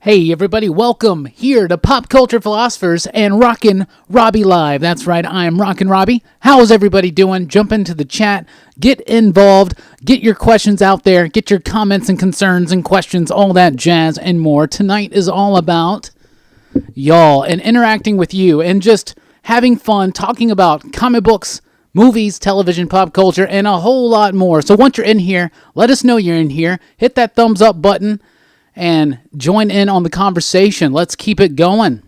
Hey everybody, welcome here to Pop Culture Philosophers and Rockin Robbie Live. That's right, I am Rockin Robbie. How's everybody doing? Jump into the chat, get involved, get your questions out there, get your comments and concerns and questions, all that jazz and more. Tonight is all about y'all and interacting with you and just having fun talking about comic books, movies, television, pop culture, and a whole lot more. So once you're in here, let us know you're in here. Hit that thumbs up button and join in on the conversation. Let's keep it going.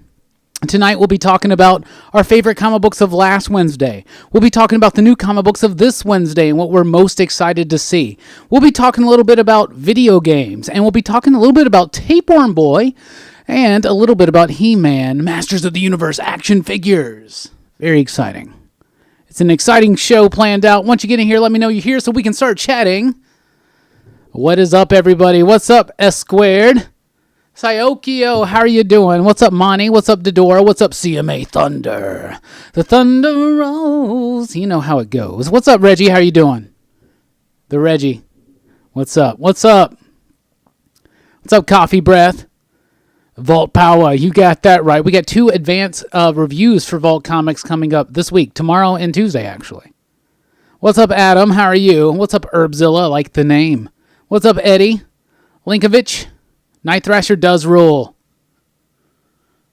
Tonight we'll be talking about our favorite comic books of last Wednesday. We'll be talking about the new comic books of this Wednesday and what we're most excited to see. We'll be talking a little bit about video games, and we'll be talking a little bit about Tapeworm Boy and a little bit about He-Man, Masters of the Universe action figures. Very exciting. It's an exciting show planned out. Once you get in here, let me know you're here so we can start chatting. What is up, everybody? What's up, S Squared? Sayokio, how are you doing? What's up, Monty? What's up, Dodora? What's up, CMA Thunder? The Thunder rolls. You know how it goes. What's up, Reggie? How are you doing? The Reggie. What's up? What's up? What's up, Coffee Breath? Vault Power, you got that right. We got 2 advance reviews for Vault Comics coming up this week, tomorrow and Tuesday, actually. What's up, Adam? How are you? What's up, Herbzilla? I like the name. What's up, Eddie? Linkovich? Night Thrasher does rule.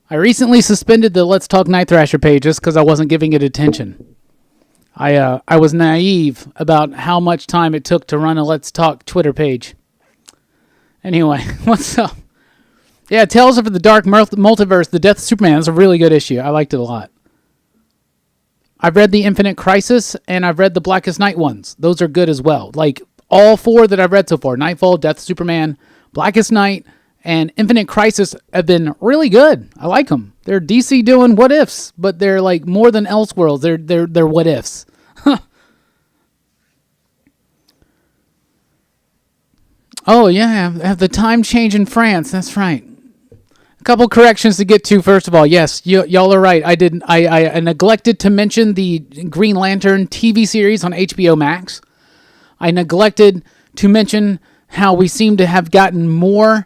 I recently suspended the Let's Talk Night Thrasher pages because I wasn't giving it attention. I was naive about how much time it took to run a Let's Talk Twitter page. Anyway, what's up? Yeah, Tales of the Dark Multiverse, The Death of Superman is a really good issue. I liked it a lot. I've read the Infinite Crisis, and I've read the Blackest Night ones. Those are good as well. Like, all 4 that I've read so far, Nightfall, Death of Superman, Blackest Night, and Infinite Crisis have been really good. I like them. They're DC doing what ifs, but they're like more than Elseworlds. They're what ifs. Oh yeah, have the time change in France. That's right. A couple corrections to get to. First of all, yes, y'all are right. I neglected to mention the Green Lantern TV series on HBO Max. I neglected to mention how we seem to have gotten more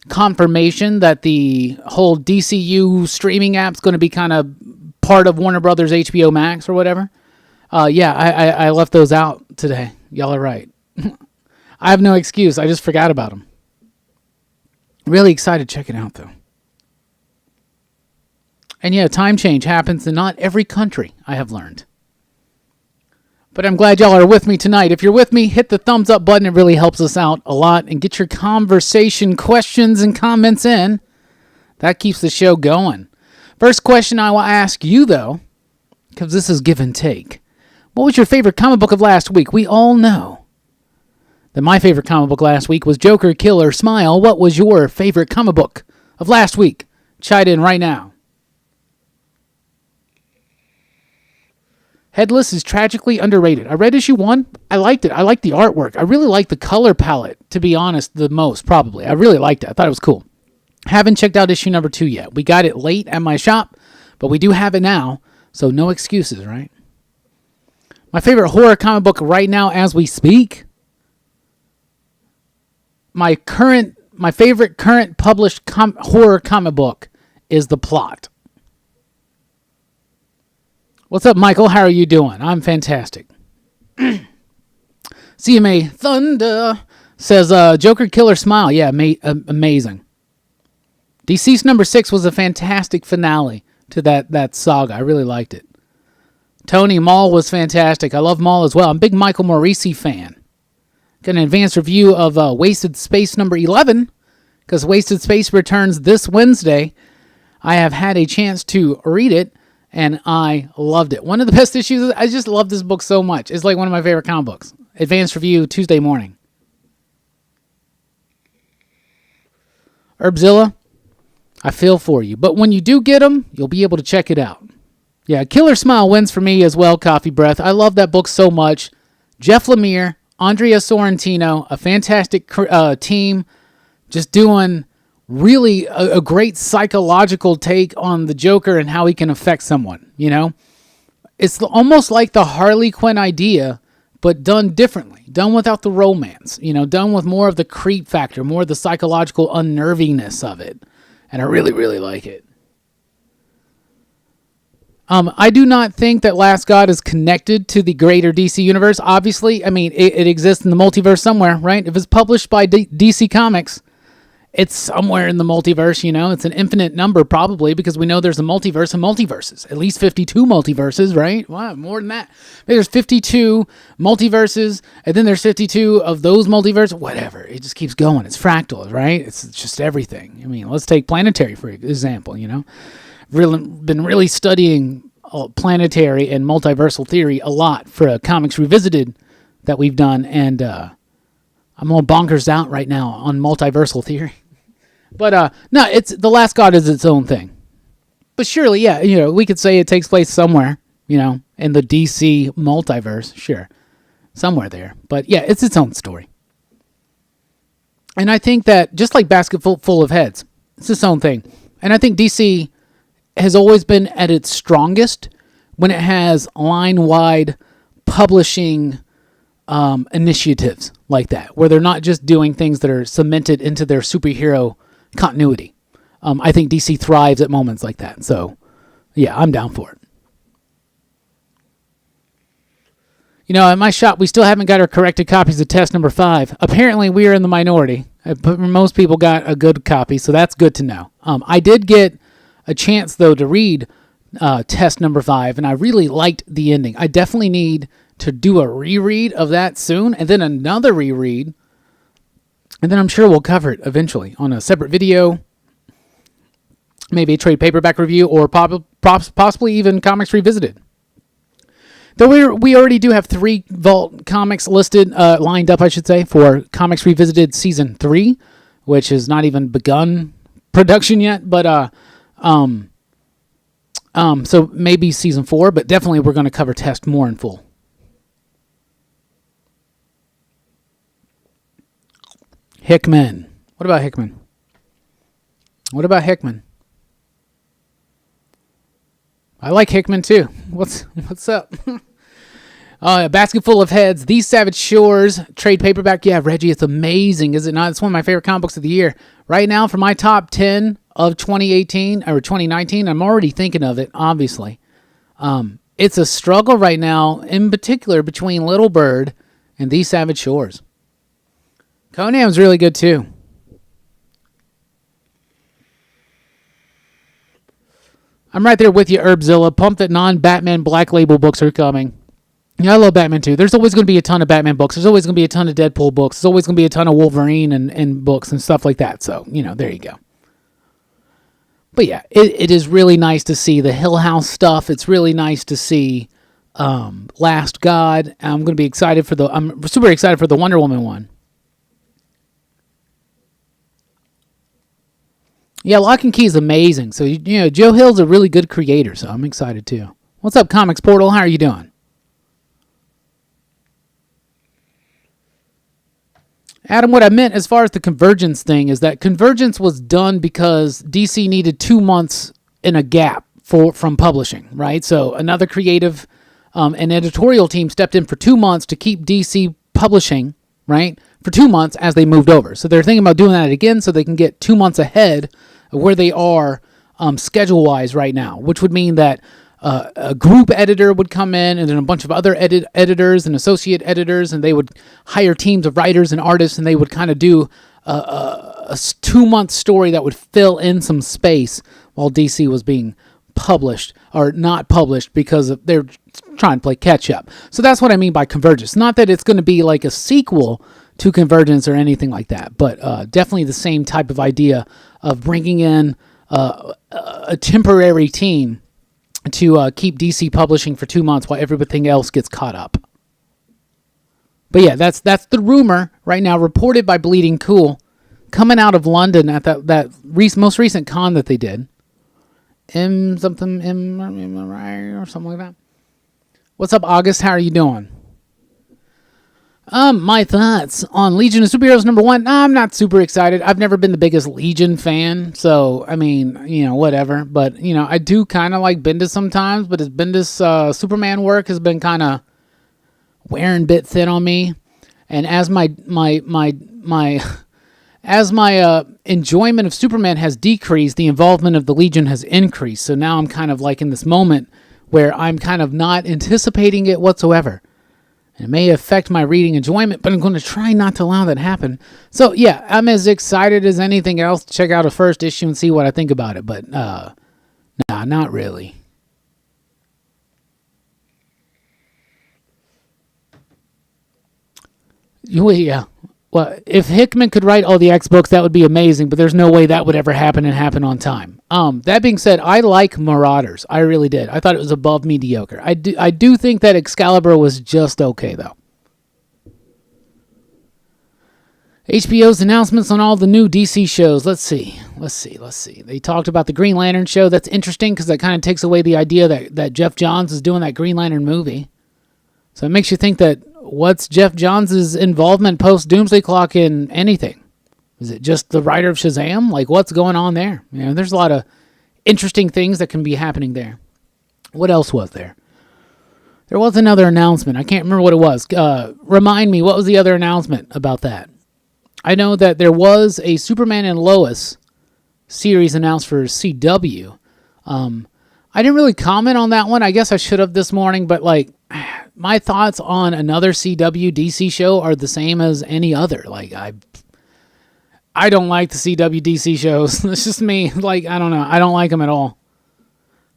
confirmation that the whole DCU streaming app's going to be kind of part of Warner Brothers HBO Max or whatever. I left those out today. Y'all are right. I have no excuse. I just forgot about them. Really excited to check it out, though. And yeah, time change happens in not every country, I have learned. But I'm glad y'all are with me tonight. If you're with me, hit the thumbs up button. It really helps us out a lot. And get your conversation questions and comments in. That keeps the show going. First question I will ask you, though, because this is give and take. What was your favorite comic book of last week? We all know that my favorite comic book last week was Joker Killer Smile. What was your favorite comic book of last week? Chime in right now. Headless is tragically underrated. I read issue 1. I liked it. I liked the artwork. I really liked the color palette, to be honest, the most, probably. I really liked it. I thought it was cool. Haven't checked out issue number 2 yet. We got it late at my shop, but we do have it now, so no excuses, right? My favorite horror comic book right now as we speak, my favorite current published horror comic book is The Plot. What's up, Michael? How are you doing? I'm fantastic. CMA Thunder says, Joker Killer Smile. Yeah, amazing. Deceased number 6 was a fantastic finale to that saga. I really liked it. Tony Maul was fantastic. I love Maul as well. I'm a big Michael Morisi fan. Got an advanced review of Wasted Space number 11, because Wasted Space returns this Wednesday. I have had a chance to read it, and I loved it. One of the best issues, I just love this book so much. It's like one of my favorite comic books. Advanced review Tuesday morning. Herbzilla, I feel for you. But when you do get them, you'll be able to check it out. Yeah, Killer Smile wins for me as well, Coffee Breath. I love that book so much. Jeff Lemire, Andrea Sorrentino, a fantastic team, just doing really a great psychological take on the Joker and how he can affect someone, you know? It's almost like the Harley Quinn idea but done differently, done without the romance, done with more of the creep factor, more of the psychological unnervingness of it. And I really, really like it. I do not think that Last God is connected to the greater DC universe. Obviously, I mean, it exists in the multiverse somewhere, right? If it's published by DC Comics, it's somewhere in the multiverse, It's an infinite number probably, because we know there's a multiverse of multiverses. At least 52 multiverses, right? Wow, more than that. There's 52 multiverses, and then there's 52 of those multiverses. Whatever. It just keeps going. It's fractal, right? It's just everything. I mean, let's take planetary, for example, been really studying planetary and multiversal theory a lot for Comics Revisited that we've done, and I'm all bonkers out right now on multiversal theory. But no, it's The Last God is its own thing. But surely, yeah, we could say it takes place somewhere, in the DC multiverse, sure, somewhere there. But yeah, it's its own story. And I think that just like Basket Full of Heads, it's its own thing. And I think DC has always been at its strongest when it has line-wide publishing initiatives like that, where they're not just doing things that are cemented into their superhero continuity. I think DC thrives at moments like that. So, yeah, I'm down for it. At my shop, we still haven't got our corrected copies of test number 5. Apparently, we are in the minority. Most people got a good copy, so that's good to know. I did get a chance, though, to read test number 5, and I really liked the ending. I definitely need to do a reread of that soon, and then another reread, and then I'm sure we'll cover it eventually on a separate video, maybe a trade paperback review, or possibly even Comics Revisited. Though we already do have 3 Vault comics listed, lined up, I should say, for Comics Revisited Season 3, which has not even begun production yet, but so maybe Season 4, but definitely we're going to cover Test more in full. Hickman. What about Hickman? I like Hickman too. What's up? A Basket Full of Heads, These Savage Shores, trade paperback. Yeah, Reggie, it's amazing, is it not? It's one of my favorite comic books of the year. Right now, for my top 10 of 2018 or 2019, I'm already thinking of it, obviously. It's a struggle right now, in particular, between Little Bird and These Savage Shores. Conan's really good, too. I'm right there with you, Herbzilla. Pumped that non-Batman Black Label books are coming. Yeah, I love Batman, too. There's always going to be a ton of Batman books. There's always going to be a ton of Deadpool books. There's always going to be a ton of Wolverine and books and stuff like that. So, there you go. But yeah, it is really nice to see the Hill House stuff. It's really nice to see Last God. I'm super excited for the Wonder Woman one. Yeah, Lock and Key is amazing. So, Joe Hill's a really good creator, so I'm excited too. What's up, Comics Portal? How are you doing? Adam, what I meant as far as the Convergence thing is that Convergence was done because DC needed 2 months in a gap from publishing, right? So another creative and editorial team stepped in for 2 months to keep DC publishing, right, for 2 months as they moved over. So they're thinking about doing that again so they can get 2 months ahead of where they are schedule-wise right now, which would mean that a group editor would come in and then a bunch of other editors and associate editors, and they would hire teams of writers and artists, and they would kind of do a 2-month story that would fill in some space while DC was being published or not published because they're trying to play catch up. So that's what I mean by Convergence. Not that it's going to be like a sequel to Convergence or anything like that, but definitely the same type of idea of bringing in a temporary team to keep DC publishing for 2 months while everything else gets caught up. But yeah, that's the rumor right now, reported by Bleeding Cool, coming out of London at that most recent con that they did. M or something like that. What's up, August? How are you doing? My thoughts on Legion of Superheroes #1. I'm not super excited. I've never been the biggest Legion fan, so I mean, whatever. But I do kind of like Bendis sometimes. But his Bendis Superman work has been kind of wearing a bit thin on me. And as my as my enjoyment of Superman has decreased, the involvement of the Legion has increased. So now I'm kind of like in this moment where I'm kind of not anticipating it whatsoever. It may affect my reading enjoyment, but I'm going to try not to allow that to happen. So yeah, I'm as excited as anything else to check out a first issue and see what I think about it. But nah, not really. Yeah. Well, if Hickman could write all the X books, that would be amazing, but there's no way that would ever happen and happen on time. That being said, I like Marauders. I really did. I thought it was above mediocre. I do think that Excalibur was just okay, though. HBO's announcements on all the new DC shows. Let's see. They talked about the Green Lantern show. That's interesting because that kind of takes away the idea that Jeff Johns is doing that Green Lantern movie. So it makes you think that what's Jeff Johns' involvement post-Doomsday Clock in anything? Is it just the writer of Shazam? Like, what's going on there? You know, there's a lot of interesting things that can be happening there. What else was there? There was another announcement. I can't remember what it was. Remind me, what was the other announcement about that? I know that there was a Superman and Lois series announced for CW. I didn't really comment on that one. I guess I should have this morning, but like, my thoughts on another CW DC show are the same as any other. Like, I don't like the CW DC shows. It's just me. Like, I don't know. I don't like them at all.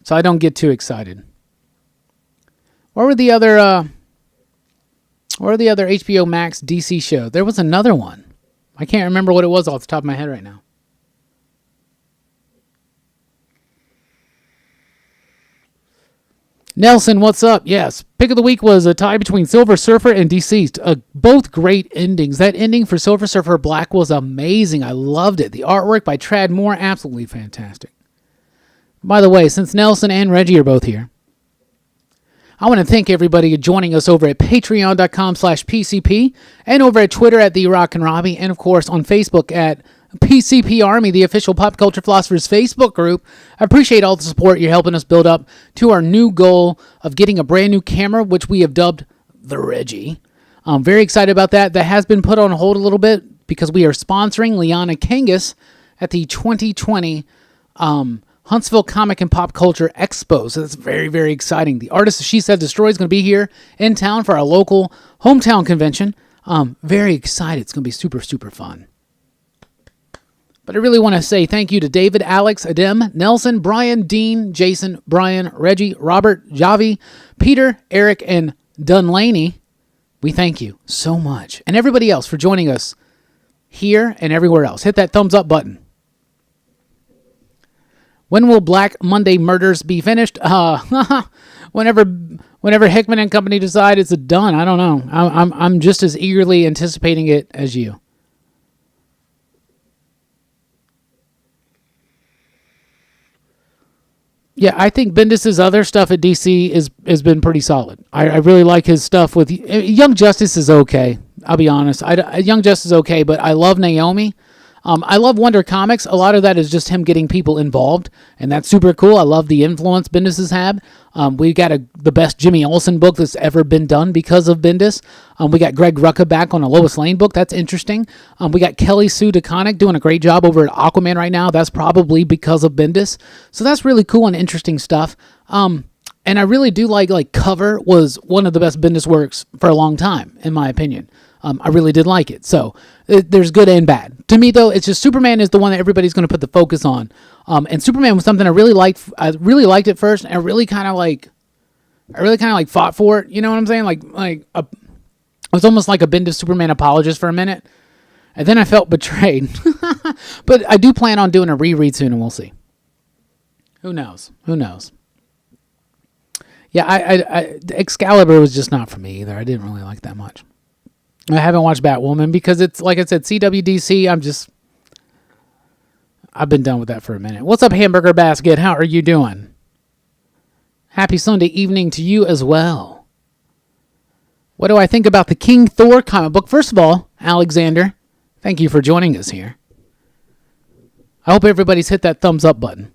So I don't get too excited. What were the other HBO Max DC show? There was another one. I can't remember what it was off the top of my head right now. Nelson, what's up? Yes, pick of the week was a tie between Silver Surfer and Deceased. Both great endings. That ending for Silver Surfer Black was amazing. I loved it. The artwork by Trad Moore, absolutely fantastic. By the way, since Nelson and Reggie are both here, I want to thank everybody joining us over at patreon.com/PCP and over at Twitter at the Rockin Robbie, and of course on Facebook at PCP Army, the official Pop Culture Philosophers Facebook group. I appreciate all the support you're helping us build up to our new goal of getting a brand new camera, which we have dubbed the Reggie. I'm very excited about that. That has been put on hold a little bit because we are sponsoring Liana Kangas at the 2020 Huntsville Comic and Pop Culture Expo. So that's very, very exciting. The artist She Said Destroy is going to be here in town for our local hometown convention. Very excited. It's going to be super, super fun. But I really want to say thank you to David, Alex, Adem, Nelson, Brian, Dean, Jason, Brian, Reggie, Robert, Javi, Peter, Eric, and Dunlaney. We thank you so much. And everybody else for joining us here and everywhere else. Hit that thumbs up button. When will Black Monday Murders be finished? Whenever Hickman and company decide it's done. I don't know. I'm just as eagerly anticipating it as you. Yeah, I think Bendis' other stuff at DC has been pretty solid. I really like his stuff with Young Justice is okay. I'll be honest. Young Justice is okay, but I love Naomi. I love Wonder Comics. A lot of that is just him getting people involved, and that's super cool. I love the influence Bendis has had. We got the best Jimmy Olsen book that's ever been done because of Bendis. We got Greg Rucka back on a Lois Lane book. That's interesting. We got Kelly Sue DeConnick doing a great job over at Aquaman right now. That's probably because of Bendis. So that's really cool and interesting stuff. And I really do like Cover was one of the best Bendis works for a long time, in my opinion. I really did like it. So there's good and bad. To me, though, it's just Superman is the one that everybody's going to put the focus on. And Superman was something I really liked. I really liked it first, and I really kind of fought for it. You know what I'm saying? I was almost like a Bendis Superman apologist for a minute, and then I felt betrayed. But I do plan on doing a reread soon, and we'll see. Who knows? Yeah, I Excalibur was just not for me either. I didn't really like that much. I haven't watched Batwoman because it's, like I said, CWDC. I've been done with that for a minute. What's up, Hamburger Basket? How are you doing? Happy Sunday evening to you as well. What do I think about the King Thor comic book? First of all, Alexander, thank you for joining us here. I hope everybody's hit that thumbs up button.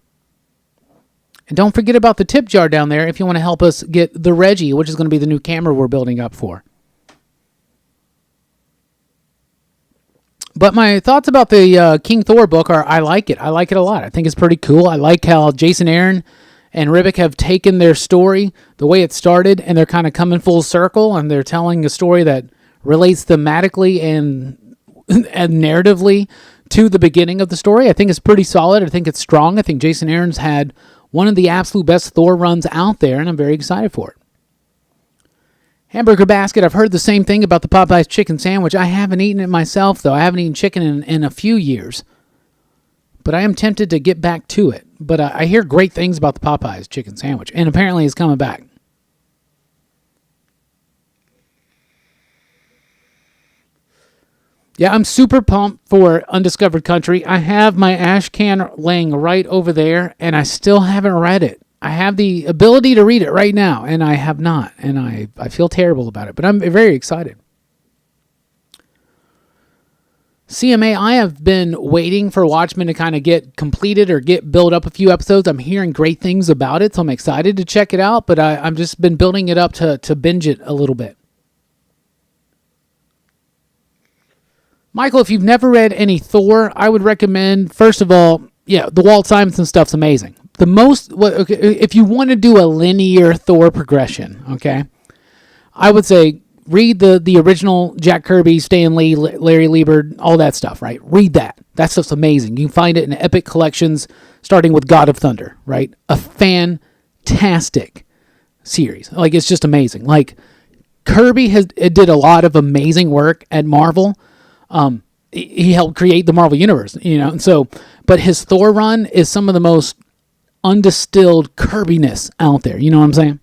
And don't forget about the tip jar down there if you want to help us get the Reggie, which is going to be the new camera we're building up for. But my thoughts about the King Thor book are I like it. I like it a lot. I think it's pretty cool. I like how Jason Aaron and Ribic have taken their story, the way it started, and they're kind of coming full circle, and they're telling a story that relates thematically and narratively to the beginning of the story. I think it's pretty solid. I think it's strong. I think Jason Aaron's had one of the absolute best Thor runs out there, and I'm very excited for it. Hamburger Basket, I've heard the same thing about the Popeyes chicken sandwich. I haven't eaten it myself, though. I haven't eaten chicken in a few years. But I am tempted to get back to it. But I hear great things about the Popeyes chicken sandwich, and apparently it's coming back. Yeah, I'm super pumped for Undiscovered Country. I have my ash can laying right over there, and I still haven't read it. I have the ability to read it right now, and I have not, and I feel terrible about it, but I'm very excited. CMA, I have been waiting for Watchmen to kind of get completed or get build up a few episodes. I'm hearing great things about it, so I'm excited to check it out, but I've just been building it up to binge it a little bit. Michael, if you've never read any Thor, I would recommend, first of all, the Walt Simonson stuff's amazing. If you want to do a linear Thor progression, okay, I would say read the original Jack Kirby, Stan Lee, Larry Liebert, all that stuff, right? Read that. That stuff's amazing. You can find it in Epic Collections, starting with God of Thunder, right? A fantastic series. Like, it's just amazing. Like, Kirby did a lot of amazing work at Marvel. He helped create the Marvel Universe, and so, but his Thor run is some of the most undistilled Kirby-ness out there. You know what I'm saying?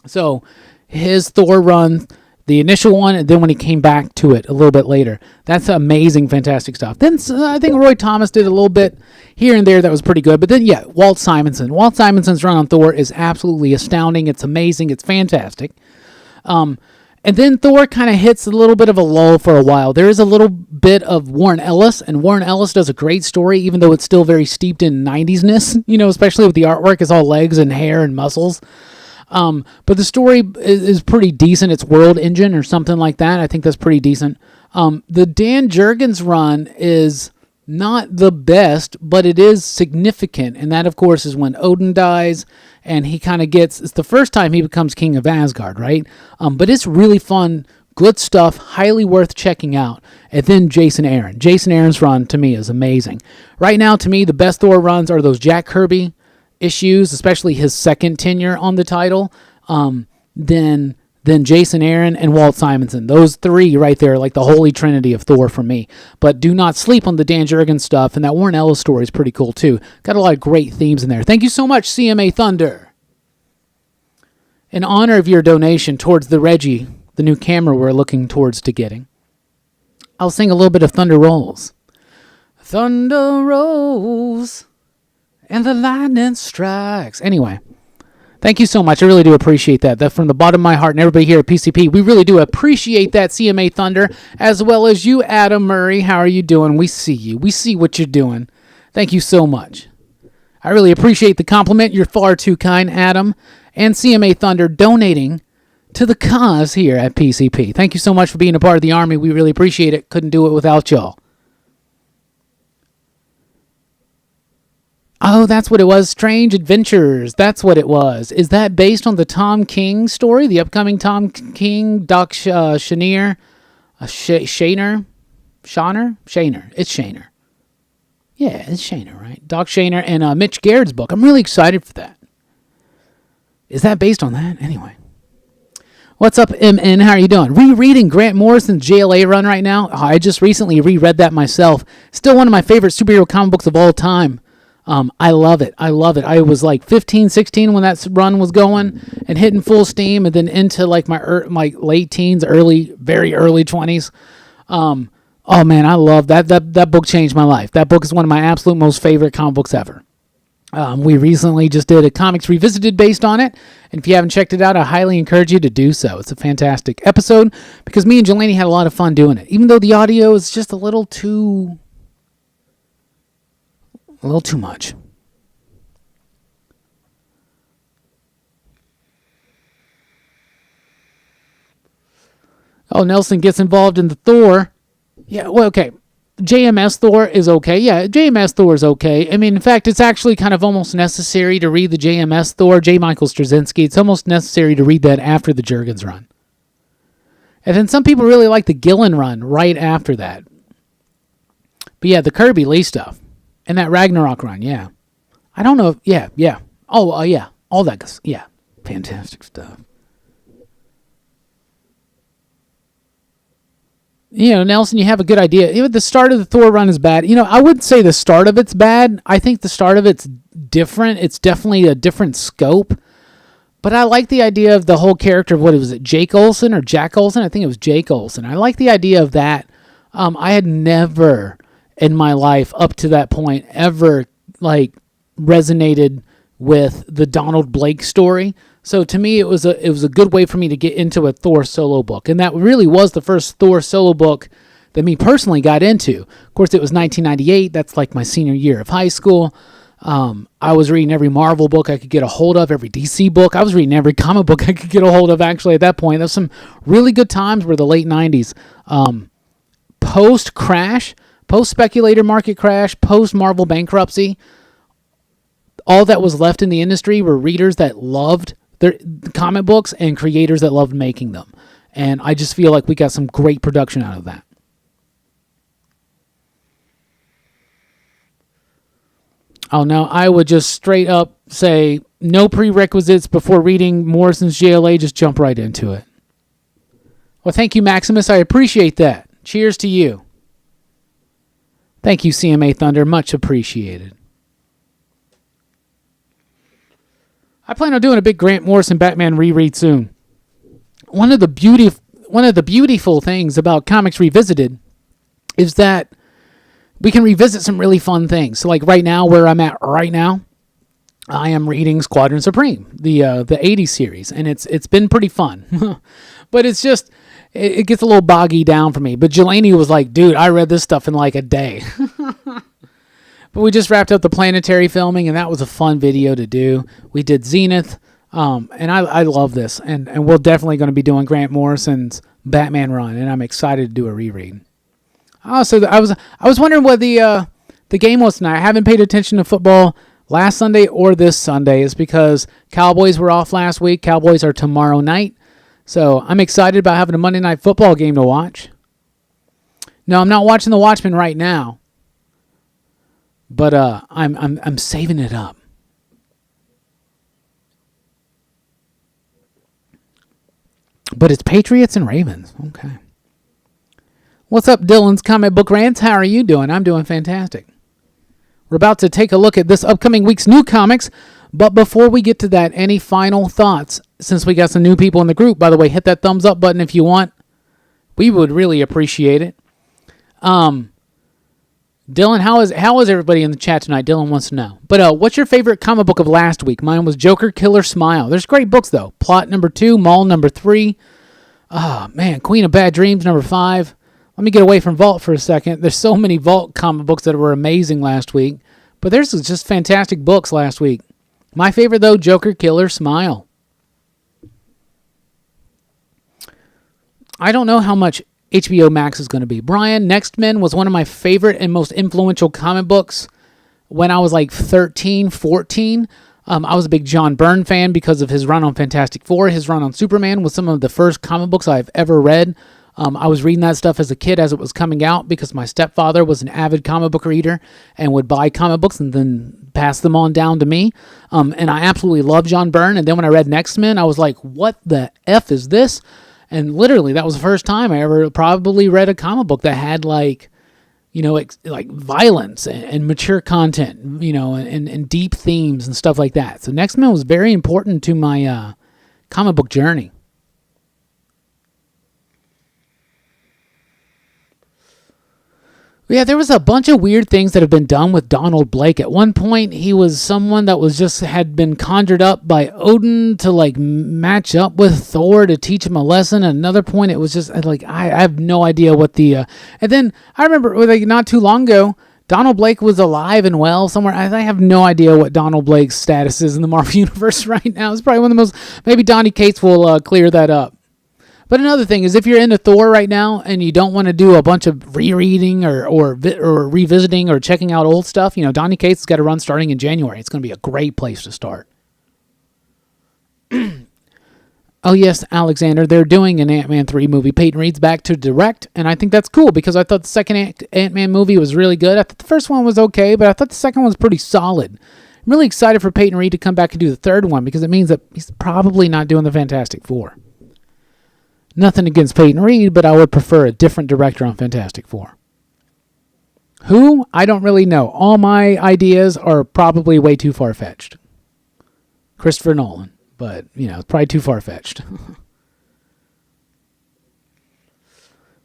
So his Thor run, the initial one, and then when he came back to it a little bit later, that's amazing, fantastic stuff. Then I think Roy Thomas did a little bit here and there that was pretty good. But then, Walt Simonson. Walt Simonson's run on Thor is absolutely astounding. It's amazing. It's fantastic. And then Thor kind of hits a little bit of a lull for a while. There is a little bit of Warren Ellis, and Warren Ellis does a great story, even though it's still very steeped in 90s-ness, especially with the artwork. It's all legs and hair and muscles. But the story is pretty decent. It's World Engine or something like that. I think that's pretty decent. The Dan Jurgens run is not the best, but it is significant. And that, of course, is when Odin dies, and he kind of it's the first time he becomes king of Asgard, right? But it's really fun, good stuff, highly worth checking out. And then Jason Aaron. Jason Aaron's run, to me, is amazing. Right now, to me, the best Thor runs are those Jack Kirby issues, especially his second tenure on the title. Then Jason Aaron and Walt Simonson. Those three right there are like the holy trinity of Thor for me. But do not sleep on the Dan Jurgens stuff, and that Warren Ellis story is pretty cool too. Got a lot of great themes in there. Thank you so much, CMA Thunder. In honor of your donation towards the Reggie, the new camera we're looking towards to getting, I'll sing a little bit of Thunder Rolls. Thunder rolls and the lightning strikes. Anyway. Thank you so much. I really do appreciate that. That from the bottom of my heart, and everybody here at PCP, we really do appreciate that, CMA Thunder, as well as you, Adam Murray. How are you doing? We see you. We see what you're doing. Thank you so much. I really appreciate the compliment. You're far too kind, Adam, and CMA Thunder donating to the cause here at PCP. Thank you so much for being a part of the Army. We really appreciate it. Couldn't do it without y'all. Oh, that's what it was. Strange Adventures. That's what it was. Is that based on the Tom King story? The upcoming Tom King, Doc Shaner? Shaner? It's Shaner. Yeah, it's Shaner, right? Doc Shaner and Mitch Garrett's book. I'm really excited for that. Is that based on that? Anyway. What's up, MN? How are you doing? Rereading Grant Morrison's JLA run right now. Oh, I just recently reread that myself. Still one of my favorite superhero comic books of all time. I love it. I was like 15, 16 when that run was going and hitting full steam, and then into like my late teens, very early 20s. Oh man, I love that. That book changed my life. That book is one of my absolute most favorite comic books ever. We recently just did a Comics Revisited based on it, and if you haven't checked it out, I highly encourage you to do so. It's a fantastic episode because me and Jelani had a lot of fun doing it, even though the audio is just a little too much. Oh, Nelson gets involved in the Thor. Yeah, well, okay. JMS Thor is okay. Yeah, JMS Thor is okay. I mean, in fact, it's actually kind of almost necessary to read the JMS Thor, J. Michael Straczynski. It's almost necessary to read that after the Jurgens run. And then some people really like the Gillen run right after that. But yeah, the Kirby Lee stuff. And that Ragnarok run, yeah. I don't know. Yeah. Oh, yeah. All that. Yeah. Fantastic stuff. Nelson, you have a good idea. Even the start of the Thor run is bad. I wouldn't say the start of it's bad. I think the start of it's different. It's definitely a different scope. But I like the idea of the whole character of, what was it, Jake Olsen or Jack Olsen? I think it was Jake Olsen. I like the idea of that. I had never in my life up to that point ever resonated with the Donald Blake story. So to me, it was a good way for me to get into a Thor solo book. And that really was the first Thor solo book that me personally got into. Of course, it was 1998. That's like my senior year of high school. I was reading every Marvel book I could get a hold of, every DC book. I was reading every comic book I could get a hold of, actually, at that point. There's some really good times were the late 90s. Post-crash, post-speculator market crash, post-Marvel bankruptcy, all that was left in the industry were readers that loved their comic books and creators that loved making them. And I just feel like we got some great production out of that. Oh, no, I would just straight up say no prerequisites before reading Morrison's JLA. Just jump right into it. Well, thank you, Maximus. I appreciate that. Cheers to you. Thank you, CMA Thunder. Much appreciated. I plan on doing a big Grant Morrison Batman reread soon. One of the beautiful things about Comics Revisited is that we can revisit some really fun things. So like right now, where I'm at right now, I am reading Squadron Supreme, the 80s series, and it's been pretty fun. But it's just, it gets a little boggy down for me. But Jelani was like, dude, I read this stuff in like a day. But we just wrapped up the planetary filming, and that was a fun video to do. We did Zenith, and I love this. And we're definitely going to be doing Grant Morrison's Batman run, and I'm excited to do a reread. Oh, so I was wondering what the game was tonight. I haven't paid attention to football last Sunday or this Sunday. It's because Cowboys were off last week. Cowboys are tomorrow night. So I'm excited about having a Monday Night Football game to watch. No, I'm not watching The Watchmen right now. But I'm saving it up. But it's Patriots and Ravens. Okay. What's up, Dylan's Comic Book Rants? How are you doing? I'm doing fantastic. We're about to take a look at this upcoming week's new comics. But before we get to that, any final thoughts? Since we got some new people in the group, by the way, hit that thumbs up button if you want. We would really appreciate it. Dylan, how is everybody in the chat tonight? Dylan wants to know. But what's your favorite comic book of last week? Mine was Joker, Killer, Smile. There's great books, though. Plot number 2, Maul number 3. Oh, man, Queen of Bad Dreams number 5. Let me get away from Vault for a second. There's so many Vault comic books that were amazing last week. But there's just fantastic books last week. My favorite, though, Joker, Killer, Smile. I don't know how much HBO Max is going to be. Brian, Next Men was one of my favorite and most influential comic books when I was like 13, 14. I was a big John Byrne fan because of his run on Fantastic Four. His run on Superman was some of the first comic books I've ever read. I was reading that stuff as a kid as it was coming out because my stepfather was an avid comic book reader and would buy comic books and then pass them on down to me. And I absolutely loved John Byrne. And then when I read Next Men, I was like, what the F is this? And literally, that was the first time I ever probably read a comic book that had like violence and mature content, and deep themes and stuff like that. So Next Men was very important to my comic book journey. Yeah, there was a bunch of weird things that have been done with Donald Blake. At one point, he was someone that had been conjured up by Odin to match up with Thor to teach him a lesson. At another point, it was just I have no idea what the. And then I remember not too long ago, Donald Blake was alive and well somewhere. I have no idea what Donald Blake's status is in the Marvel Universe right now. It's probably one of the most. Maybe Donny Cates will clear that up. But another thing is, if you're into Thor right now and you don't want to do a bunch of rereading or revisiting or checking out old stuff, Donny Cates has got a run starting in January. It's going to be a great place to start. Oh, yes, Alexander, they're doing an Ant-Man 3 movie. Peyton Reed's back to direct, and I think that's cool because I thought the second Ant-Man movie was really good. I thought the first one was okay, but I thought the second one was pretty solid. I'm really excited for Peyton Reed to come back and do the third one because it means that he's probably not doing the Fantastic Four. Nothing against Peyton Reed, but I would prefer a different director on Fantastic Four. Who? I don't really know. All my ideas are probably way too far-fetched. Christopher Nolan, but, it's probably too far-fetched.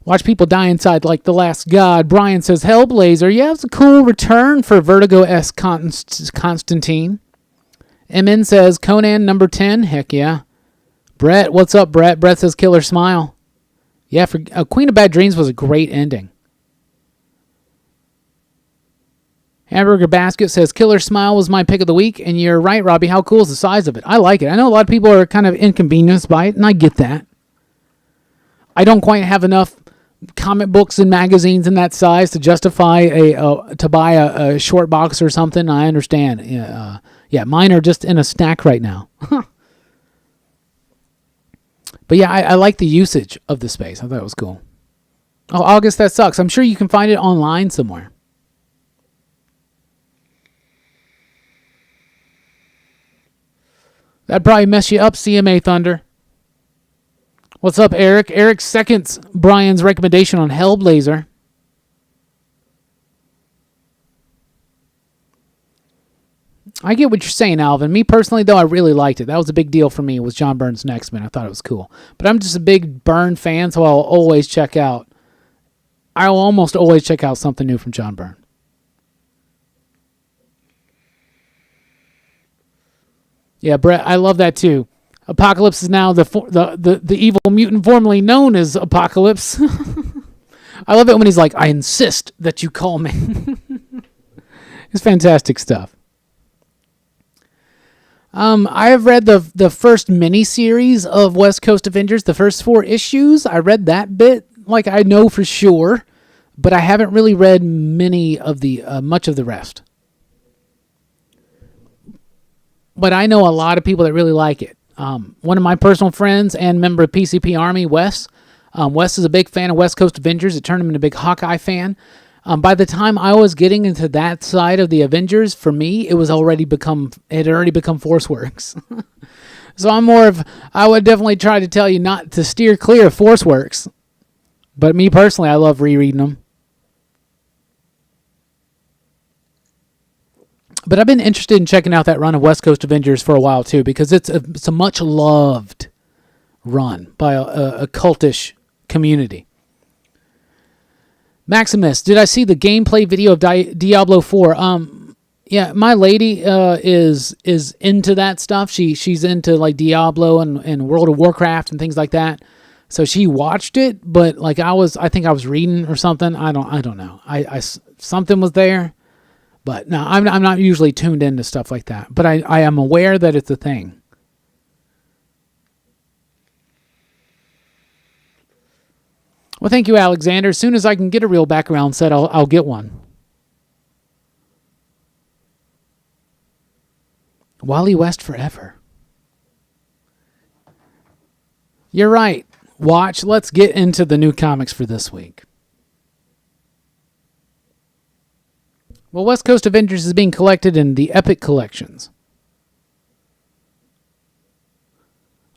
Watch people die inside like the last god. Brian says, Hellblazer, yeah, it's a cool return for Vertigo-esque Constantine. MN says, Conan number 10, heck yeah. Brett, what's up, Brett? Brett says Killer Smile. Yeah, for Queen of Bad Dreams was a great ending. Hamburger Basket says Killer Smile was my pick of the week, and you're right, Robbie. How cool is the size of it? I like it. I know a lot of people are kind of inconvenienced by it, and I get that. I don't quite have enough comic books and magazines in that size to justify to buy a short box or something. I understand. Yeah, mine are just in a stack right now. But yeah, I like the usage of the space. I thought it was cool. Oh, August, that sucks. I'm sure you can find it online somewhere. That'd probably mess you up, CMA Thunder. What's up, Eric? Eric seconds Brian's recommendation on Hellblazer. I get what you're saying, Alvin. Me personally, though, I really liked it. That was a big deal for me. It was John Byrne's Next Man. I thought it was cool. But I'm just a big Byrne fan, so I'll almost always check out something new from John Byrne. Yeah, Brett, I love that too. Apocalypse is now the evil mutant formerly known as Apocalypse. I love it when he's like, I insist that you call me. It's fantastic stuff. I have read the first mini-series of West Coast Avengers, the first 4 issues. I read that bit, like I know for sure, but I haven't really read much of the rest. But I know a lot of people that really like it. One of my personal friends and member of PCP Army, Wes. Wes is a big fan of West Coast Avengers. It turned him into a big Hawkeye fan. By the time I was getting into that side of the Avengers, for me, it had already become ForceWorks. So I would definitely try to tell you not to steer clear of ForceWorks. But me personally, I love rereading them. But I've been interested in checking out that run of West Coast Avengers for a while too, because it's a much loved run by a cultish community. Maximus, did I see the gameplay video of Diablo 4? Yeah, my lady is into that stuff. She's into like Diablo and World of Warcraft and things like that. So she watched it, but like I think I was reading or something. I don't know. I something was there. But no, I'm not usually tuned into stuff like that. But I am aware that it's a thing. Well, thank you, Alexander. As soon as I can get a real background set, I'll get one. Wally West forever. You're right. Watch. Let's get into the new comics for this week. Well, West Coast Avengers is being collected in the Epic Collections.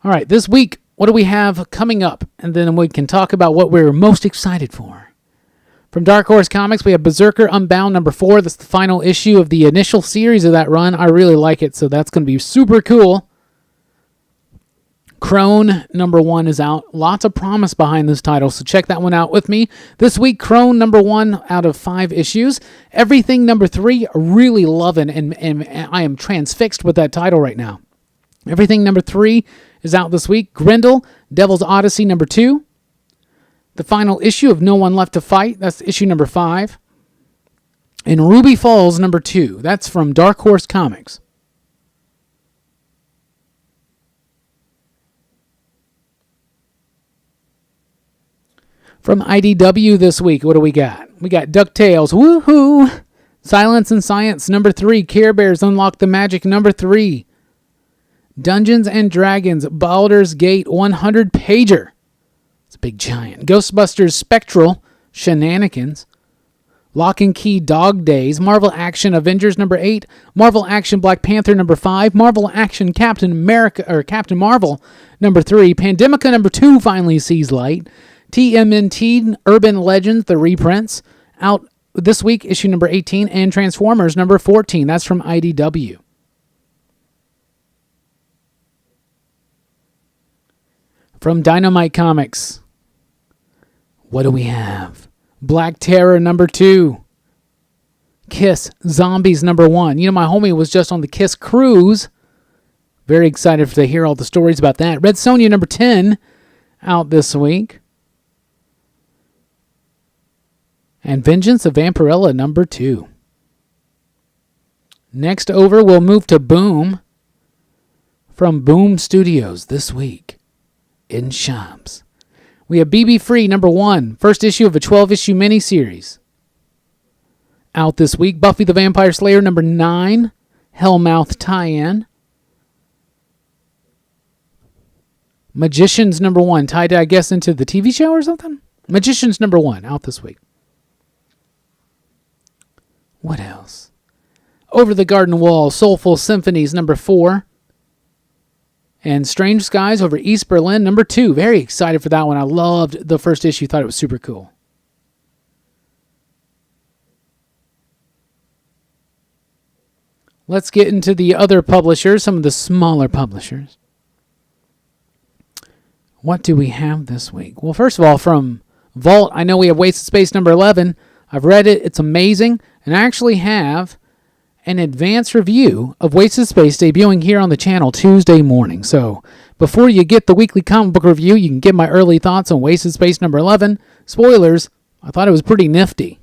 All right, this week, what do we have coming up? And then we can talk about what we're most excited for. From Dark Horse Comics, we have Berserker Unbound number 4. That's the final issue of the initial series of that run. I really like it, so that's going to be super cool. Crone number 1 is out. Lots of promise behind this title, so check that one out with me. This week, Crone number 1 out of 5 issues. Everything number 3, really loving, and I am transfixed with that title right now. Everything number 3 is out this week. Grendel, Devil's Odyssey number 2. The final issue of No One Left to Fight. That's issue number 5. And Ruby Falls number 2. That's from Dark Horse Comics. From IDW this week, what do we got? We got DuckTales, woohoo! Silence and Science, number 3. Care Bears Unlock the Magic, number 3. Dungeons and Dragons, Baldur's Gate 100 pager. It's a big giant. Ghostbusters Spectral, Shenanigans. Lock and Key Dog Days, Marvel Action Avengers number 8, Marvel Action Black Panther number 5, Marvel Action Captain Marvel number 3, Pandemica number 2 finally sees light, TMNT Urban Legends The Reprints out this week, issue number 18, and Transformers number 14. That's from IDW. From Dynamite Comics, what do we have? Black Terror number 2. Kiss Zombies number 1. You know, my homie was just on the Kiss cruise. Very excited to hear all the stories about that. Red Sonja number 10 out this week. And Vengeance of Vampirella number 2. Next over, we'll move to Boom. From Boom Studios this week in shops. We have BB Free number 1, first issue of a 12-issue miniseries. Out this week, Buffy the Vampire Slayer number 9, Hellmouth tie-in. Magicians number 1, tied, I guess, into the TV show or something? Magicians number 1, out this week. What else? Over the Garden Wall, Soulful Symphonies number 4. And Strange Skies over East Berlin, number 2. Very excited for that one. I loved the first issue. Thought it was super cool. Let's get into the other publishers, some of the smaller publishers. What do we have this week? Well, first of all, from Vault, I know we have Wasted Space number 11. I've read it. It's amazing. And I actually have an advanced review of Wasted Space debuting here on the channel Tuesday morning. So before you get the weekly comic book review, you can get my early thoughts on Wasted Space number 11. Spoilers, I thought it was pretty nifty.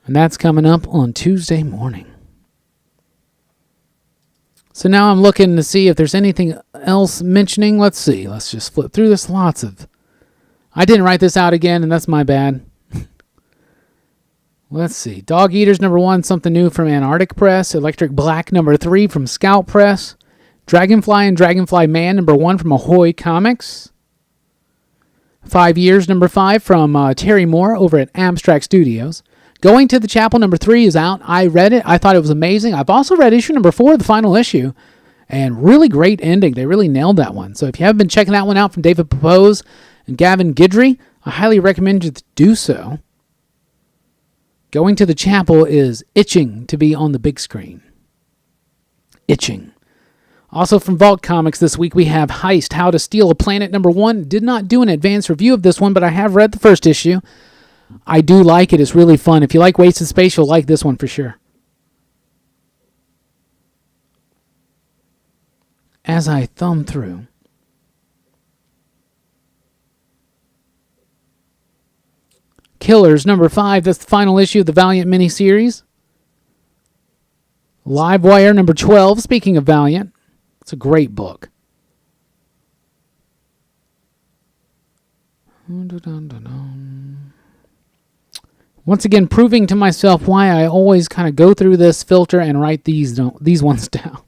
And that's coming up on Tuesday morning. So now I'm looking to see if there's anything else mentioning. Let's see. Let's just flip through this. I didn't write this out again, and that's my bad. Let's see. Dog Eaters number 1, something new from Antarctic Press. Electric Black number 3 from Scout Press. Dragonfly and Dragonfly Man number 1 from Ahoy Comics. 5 Years number 5 from Terry Moore over at Abstract Studios. Going to the Chapel number 3 is out. I read it. I thought it was amazing. I've also read issue number 4, the final issue. And really great ending. They really nailed that one. So if you haven't been checking that one out from David Pepose and Gavin Guidry, I highly recommend you to do so. Going to the Chapel is itching to be on the big screen. Itching. Also from Vault Comics this week, we have Heist, How to Steal a Planet number 1. Did not do an advanced review of this one, but I have read the first issue. I do like it. It's really fun. If you like Wasted Space, you'll like this one for sure. As I thumb through, Killers number 5, that's the final issue of the Valiant miniseries. Livewire number 12, speaking of Valiant, it's a great book. Once again, proving to myself why I always kind of go through this filter and write these ones down.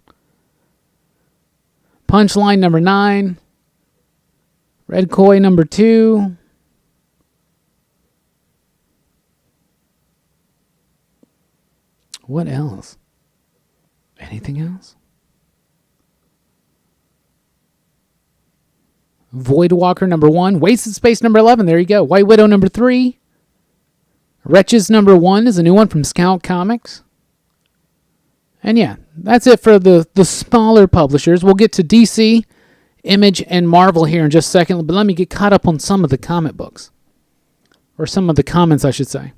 Punchline number 9. Red Koi number 2. What else? Anything else? Voidwalker number 1. Wasted Space number 11. There you go. White Widow number 3. Wretches number 1 is a new one from Scout Comics. And yeah, that's it for the smaller publishers. We'll get to DC, Image, and Marvel here in just a second. But let me get caught up on some of the comic books. Or some of the comments, I should say.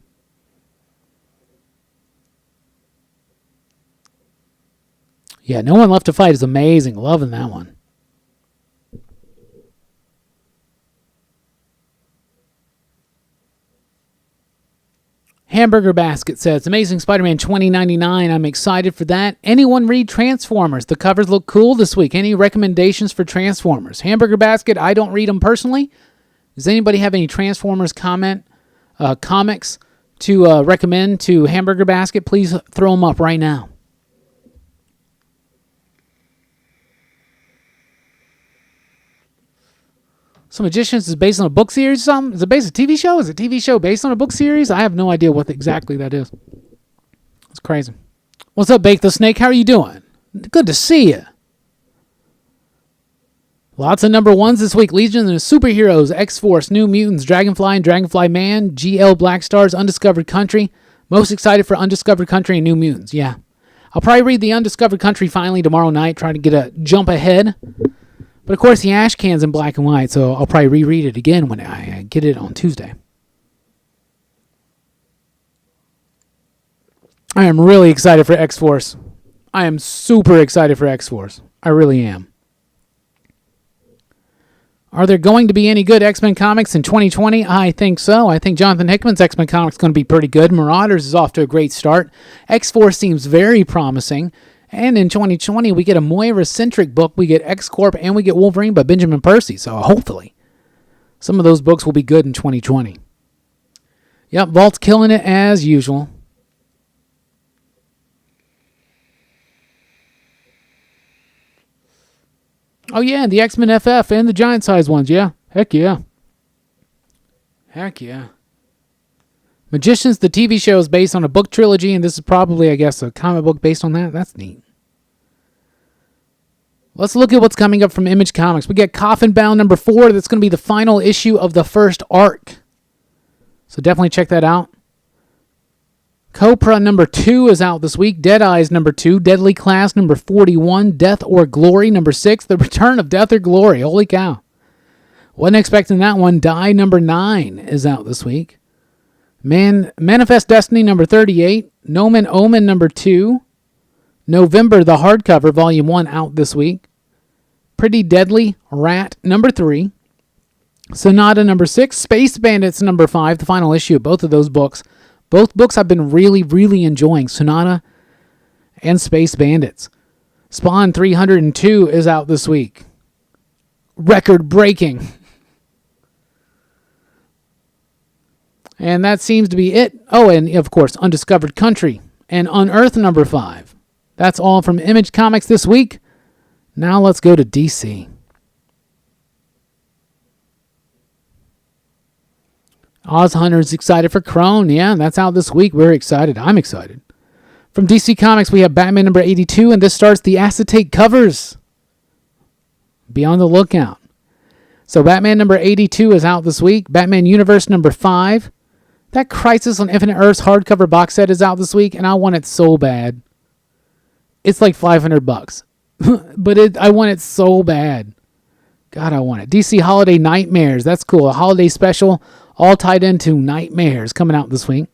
Yeah, No One Left to Fight is amazing. Loving that one. Hamburger Basket says, Amazing Spider-Man 2099. I'm excited for that. Anyone read Transformers? The covers look cool this week. Any recommendations for Transformers? Hamburger Basket, I don't read them personally. Does anybody have any Transformers comics to recommend to Hamburger Basket? Please throw them up right now. So Magicians is based on a book series or something? Is it based on a TV show? Is it a TV show based on a book series? I have no idea what exactly that is. It's crazy. What's up, Bake the Snake? How are you doing? Good to see you. Lots of number ones this week. Legion of Superheroes, X-Force, New Mutants, Dragonfly and Dragonfly Man, GL Black Stars, Undiscovered Country. Most excited for Undiscovered Country and New Mutants. Yeah. I'll probably read the Undiscovered Country finally tomorrow night, try to get a jump ahead. But of course, the Ash Can's in black and white, so I'll probably reread it again when I get it on Tuesday. I am really excited for X-Force. I am super excited for X-Force. I really am. Are there going to be any good X-Men comics in 2020? I think so. I think Jonathan Hickman's X-Men comics is going to be pretty good. Marauders is off to a great start. X-Force seems very promising. And in 2020, we get a Moira-centric book. We get X-Corp and we get Wolverine by Benjamin Percy. So hopefully, some of those books will be good in 2020. Yep, Vault's killing it as usual. Oh yeah, the X-Men FF and the giant-sized ones, yeah. Heck yeah. Heck yeah. Magicians, the TV show, is based on a book trilogy, and this is probably, I guess, a comic book based on that. That's neat. Let's look at what's coming up from Image Comics. We get Coffin Bound number 4. That's going to be the final issue of the first arc. So definitely check that out. Copra number 2 is out this week. Dead Eyes number 2. Deadly Class number 41. Death or Glory number 6. The Return of Death or Glory. Holy cow. Wasn't expecting that one. Die number 9 is out this week. Manifest Destiny number 38. Nomen Omen number 2. November, the hardcover, volume 1, out this week. Pretty Deadly Rat number 3. Sonata number 6. Space Bandits number 5, the final issue of both of those books. Both books I've been really, really enjoying. Sonata and Space Bandits. Spawn 302 is out this week. Record breaking. And that seems to be it. Oh, and of course, Undiscovered Country and Unearthed number 5. That's all from Image Comics this week. Now let's go to DC. Oz Hunter's excited for Crone. Yeah, that's out this week. We're excited. I'm excited. From DC Comics, we have Batman number 82, and this starts the acetate covers. Be on the lookout. So Batman number 82 is out this week. Batman Universe number 5. That Crisis on Infinite Earths hardcover box set is out this week, and I want it so bad. It's like $500, but I want it so bad. God, I want it. DC Holiday Nightmares. That's cool. A holiday special, all tied into Nightmares, coming out this week.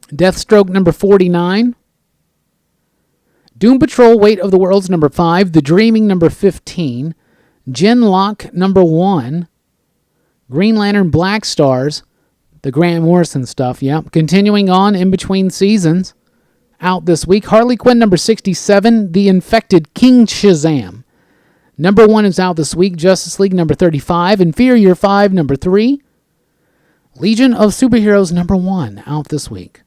Deathstroke number 49. Doom Patrol Weight of the Worlds number 5. The Dreaming number 15. Genlock number 1. Green Lantern Black Stars. The Grant Morrison stuff, yep. Continuing on in between seasons. Out this week. Harley Quinn number 67. The Infected King Shazam. Number 1 is out this week. Justice League number 35. Inferior 5 number 3. Legion of Superheroes number 1 out this week.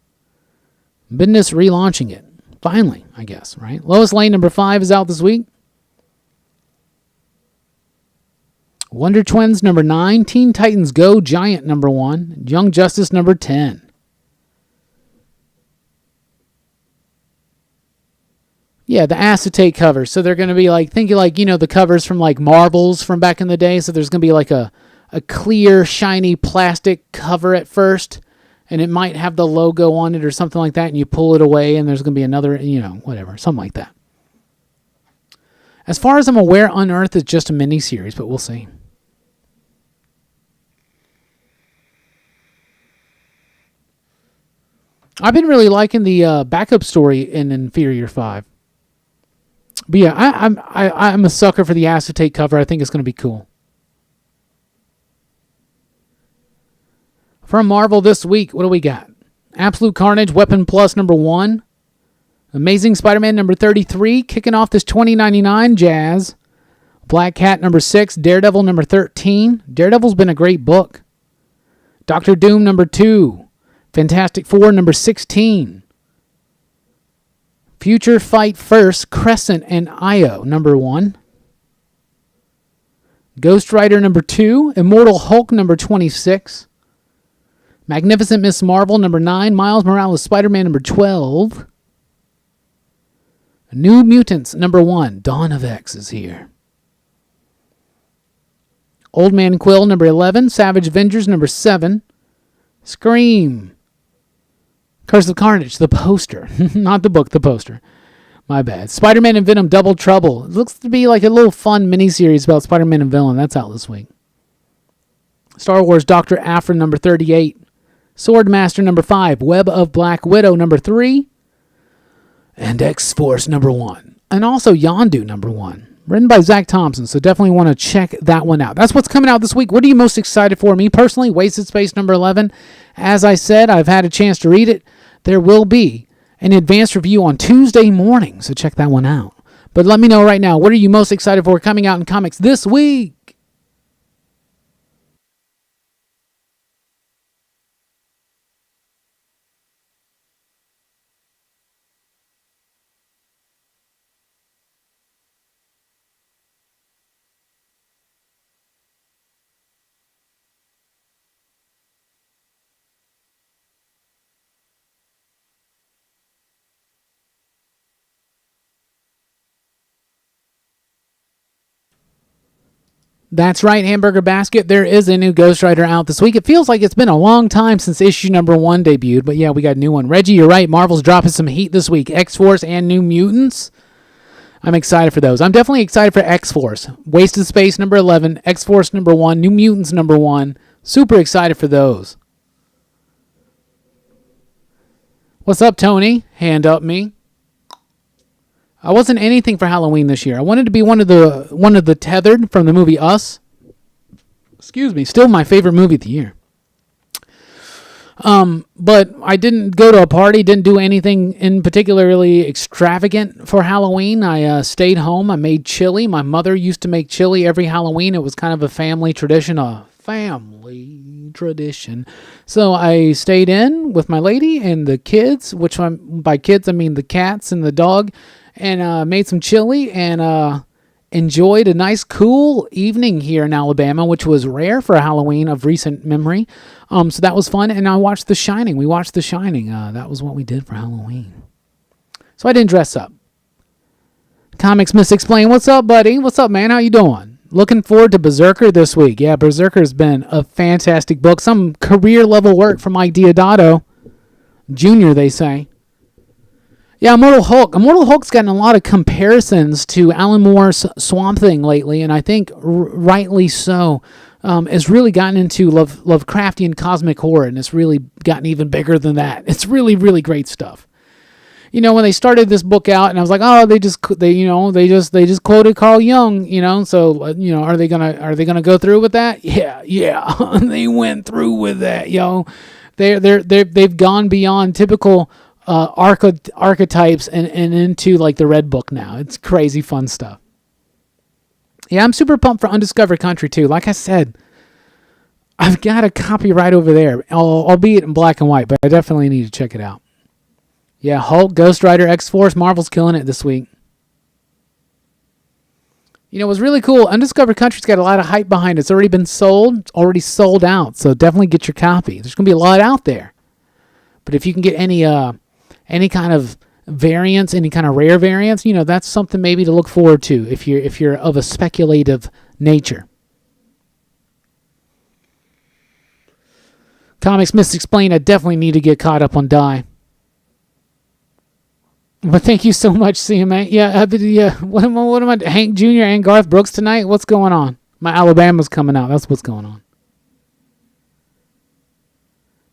Bendis relaunching it. Finally, I guess, right? Lois Lane number 5 is out this week. Wonder Twins number 9. Teen Titans Go Giant number 1. Young Justice number 10. Yeah, the acetate covers. So they're going to be like, think like, the covers from like Marvels from back in the day. So there's going to be like a clear, shiny plastic cover at first. And it might have the logo on it or something like that. And you pull it away and there's going to be another, whatever, something like that. As far as I'm aware, Unearthed is just a mini-series, but we'll see. I've been really liking the backup story in Inferior 5. But yeah, I'm a sucker for the acetate cover. I think it's going to be cool. From Marvel this week, what do we got? Absolute Carnage, Weapon Plus number 1. Amazing Spider-Man number 33, kicking off this $20.99 jazz. Black Cat number 6, Daredevil number 13. Daredevil's been a great book. Doctor Doom number 2. Fantastic Four number 16. Future Fight First, Crescent and Io number 1. Ghost Rider number 2. Immortal Hulk number 26. Magnificent Miss Marvel number 9. Miles Morales Spider-Man number 12. New Mutants number 1. Dawn of X is here. Old Man Quill number 11. Savage Avengers number 7. Scream. Curse of Carnage, the poster. Not the book, the poster. My bad. Spider-Man and Venom Double Trouble. It looks to be like a little fun miniseries about Spider-Man and Villain. That's out this week. Star Wars Dr. Aphra number 38. Swordmaster number 5. Web of Black Widow number 3. And X-Force number 1. And also Yondu number 1. Written by Zach Thompson, so definitely want to check that one out. That's what's coming out this week. What are you most excited for? Me personally, Wasted Space number 11. As I said, I've had a chance to read it. There will be an advanced review on Tuesday morning, so check that one out. But let me know right now, what are you most excited for coming out in comics this week? That's right, Hamburger Basket. There is a new Ghost Rider out this week. It feels like it's been a long time since issue number 1 debuted, but yeah, we got a new one. Reggie, you're right. Marvel's dropping some heat this week. X-Force and New Mutants. I'm excited for those. I'm definitely excited for X-Force. Wasted Space number 11, X-Force number 1, New Mutants number 1. Super excited for those. What's up, Tony? Hand up me. I wasn't anything for Halloween this year. I wanted to be one of the tethered from the movie Us. Excuse me, still my favorite movie of the year. But I didn't go to a party, didn't do anything in particularly extravagant for Halloween. I stayed home. I made chili. My mother used to make chili every Halloween. It was kind of a family tradition, So I stayed in with my lady and the kids, by kids I mean the cats and the dog, and made some chili and enjoyed a nice cool evening here in Alabama, which was rare for Halloween of recent memory. So that was fun, and I watched The Shining. We watched The Shining. That was what we did for Halloween. So I didn't dress up. Comics Misexplained. What's up, buddy? What's up, man? How you doing? Looking forward to Berserker this week. Yeah, Berserker's been a fantastic book. Some career-level work from Mike Deodato Jr., they say. Yeah, Immortal Hulk. Immortal Hulk's gotten a lot of comparisons to Alan Moore's Swamp Thing lately, and I think rightly so. It's really gotten into Lovecraftian cosmic horror, and it's really gotten even bigger than that. It's really, really great stuff. You know, when they started this book out, and I was like, oh, they just quoted Carl Jung, so are they gonna go through with that? Yeah, they went through with that, They've gone beyond typical archetypes and into like the Red Book now. It's crazy fun stuff. Yeah, I'm super pumped for Undiscovered Country too. Like I said, I've got a copy right over there, albeit in black and white, but I definitely need to check it out. Yeah, Hulk, Ghost Rider, X-Force, Marvel's killing it this week. You know, it was really cool. Undiscovered Country's got a lot of hype behind it. It's already been sold. It's already sold out, so definitely get your copy. There's going to be a lot out there. But if you can get any kind of variants, any kind of rare variants, that's something maybe to look forward to if you're of a speculative nature. Comics Misexplained. I definitely need to get caught up on Die. But thank you so much, CMA. Yeah, what am I? Hank Jr. and Garth Brooks tonight? What's going on? My Alabama's coming out. That's what's going on.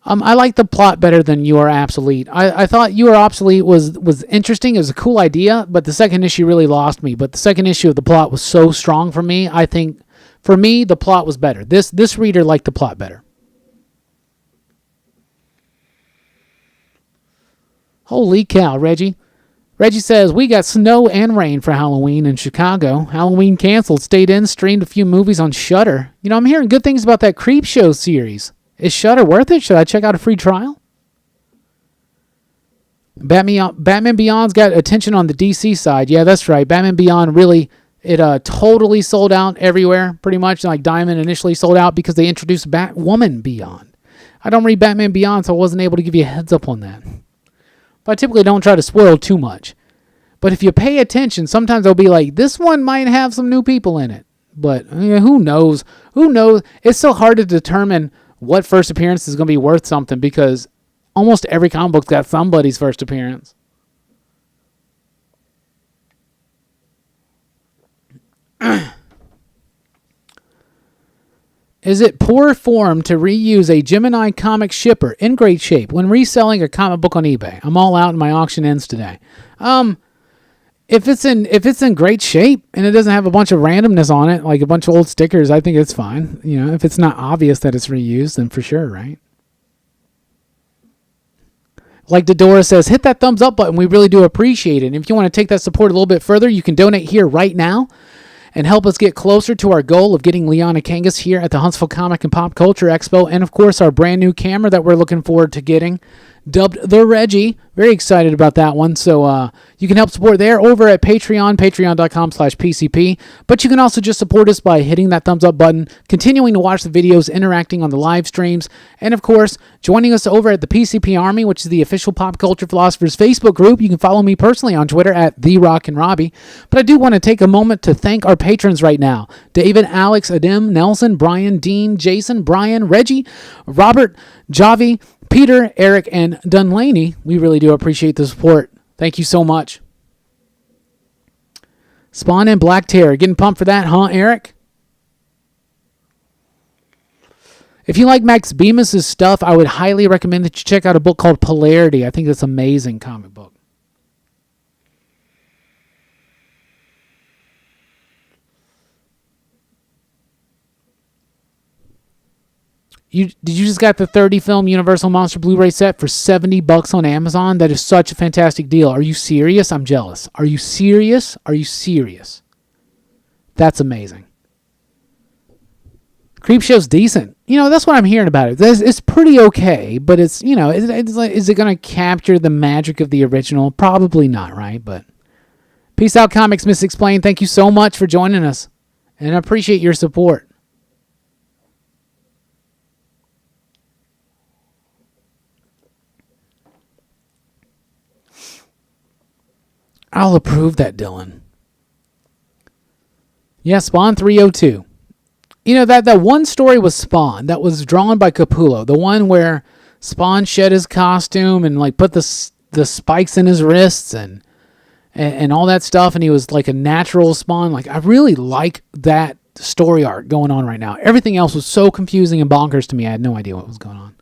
I like the plot better than You Are Obsolete. I thought You Are Obsolete was interesting. It was a cool idea, but the second issue really lost me. But the second issue of the plot was so strong for me. I think, for me, the plot was better. This reader liked the plot better. Holy cow, Reggie. Reggie says, we got snow and rain for Halloween in Chicago. Halloween canceled. Stayed in, streamed a few movies on Shudder. You know, I'm hearing good things about that Creepshow series. Is Shudder worth it? Should I check out a free trial? Batman Beyond's got attention on the DC side. Yeah, that's right. Batman Beyond really, it totally sold out everywhere, pretty much. Like Diamond initially sold out because they introduced Batwoman Beyond. I don't read Batman Beyond, so I wasn't able to give you a heads up on that. But I typically don't try to spoil too much. But if you pay attention, sometimes they'll be like, this one might have some new people in it. But who knows? Who knows? It's so hard to determine what first appearance is going to be worth something because almost every comic book's got somebody's first appearance. Is it poor form to reuse a Gemini comic shipper in great shape when reselling a comic book on eBay? I'm all out and my auction ends today. If it's in great shape and it doesn't have a bunch of randomness on it, like a bunch of old stickers, I think it's fine. You know, if it's not obvious that it's reused, then for sure, right? Like Dodora says, hit that thumbs up button. We really do appreciate it. And if you want to take that support a little bit further, you can donate here right now and help us get closer to our goal of getting Liana Kangas here at the Huntsville Comic and Pop Culture Expo. And, of course, our brand new camera that we're looking forward to getting, dubbed the Reggie. Very excited about that one. So you can help support there over at Patreon, patreon.com/PCP. But you can also just support us by hitting that thumbs up button, continuing to watch the videos, interacting on the live streams, and, of course, joining us over at the PCP Army, which is the official Pop Culture Philosophers Facebook group. You can follow me personally on Twitter at @TheRockinRobbie. But I do want to take a moment to thank our patrons right now. David, Alex, Adem, Nelson, Brian, Dean, Jason, Brian, Reggie, Robert, Javi, Peter, Eric, and Dunlaney. We really do appreciate the support. Thank you so much. Spawn and Black Terror. Getting pumped for that, huh, Eric? If you like Max Bemis' stuff, I would highly recommend that you check out a book called Polarity. I think it's an amazing comic book. Did you just got the 30 film Universal Monster Blu-ray set for $70 on Amazon? That is such a fantastic deal. Are you serious? I'm jealous. Are you serious? Are you serious? That's amazing. Creepshow's decent. You know, that's what I'm hearing about it. It's pretty okay, but it's, you know, is it going to capture the magic of the original? Probably not, right? But peace out, Comics Misexplained. Thank you so much for joining us, and I appreciate your support. I'll approve that, Dylan. Yeah, Spawn 302. You know, that one story was Spawn that was drawn by Capullo. The one where Spawn shed his costume and like put the spikes in his wrists and all that stuff, and he was like a natural Spawn. Like, I really like that story arc going on right now. Everything else was so confusing and bonkers to me. I had no idea what was going on.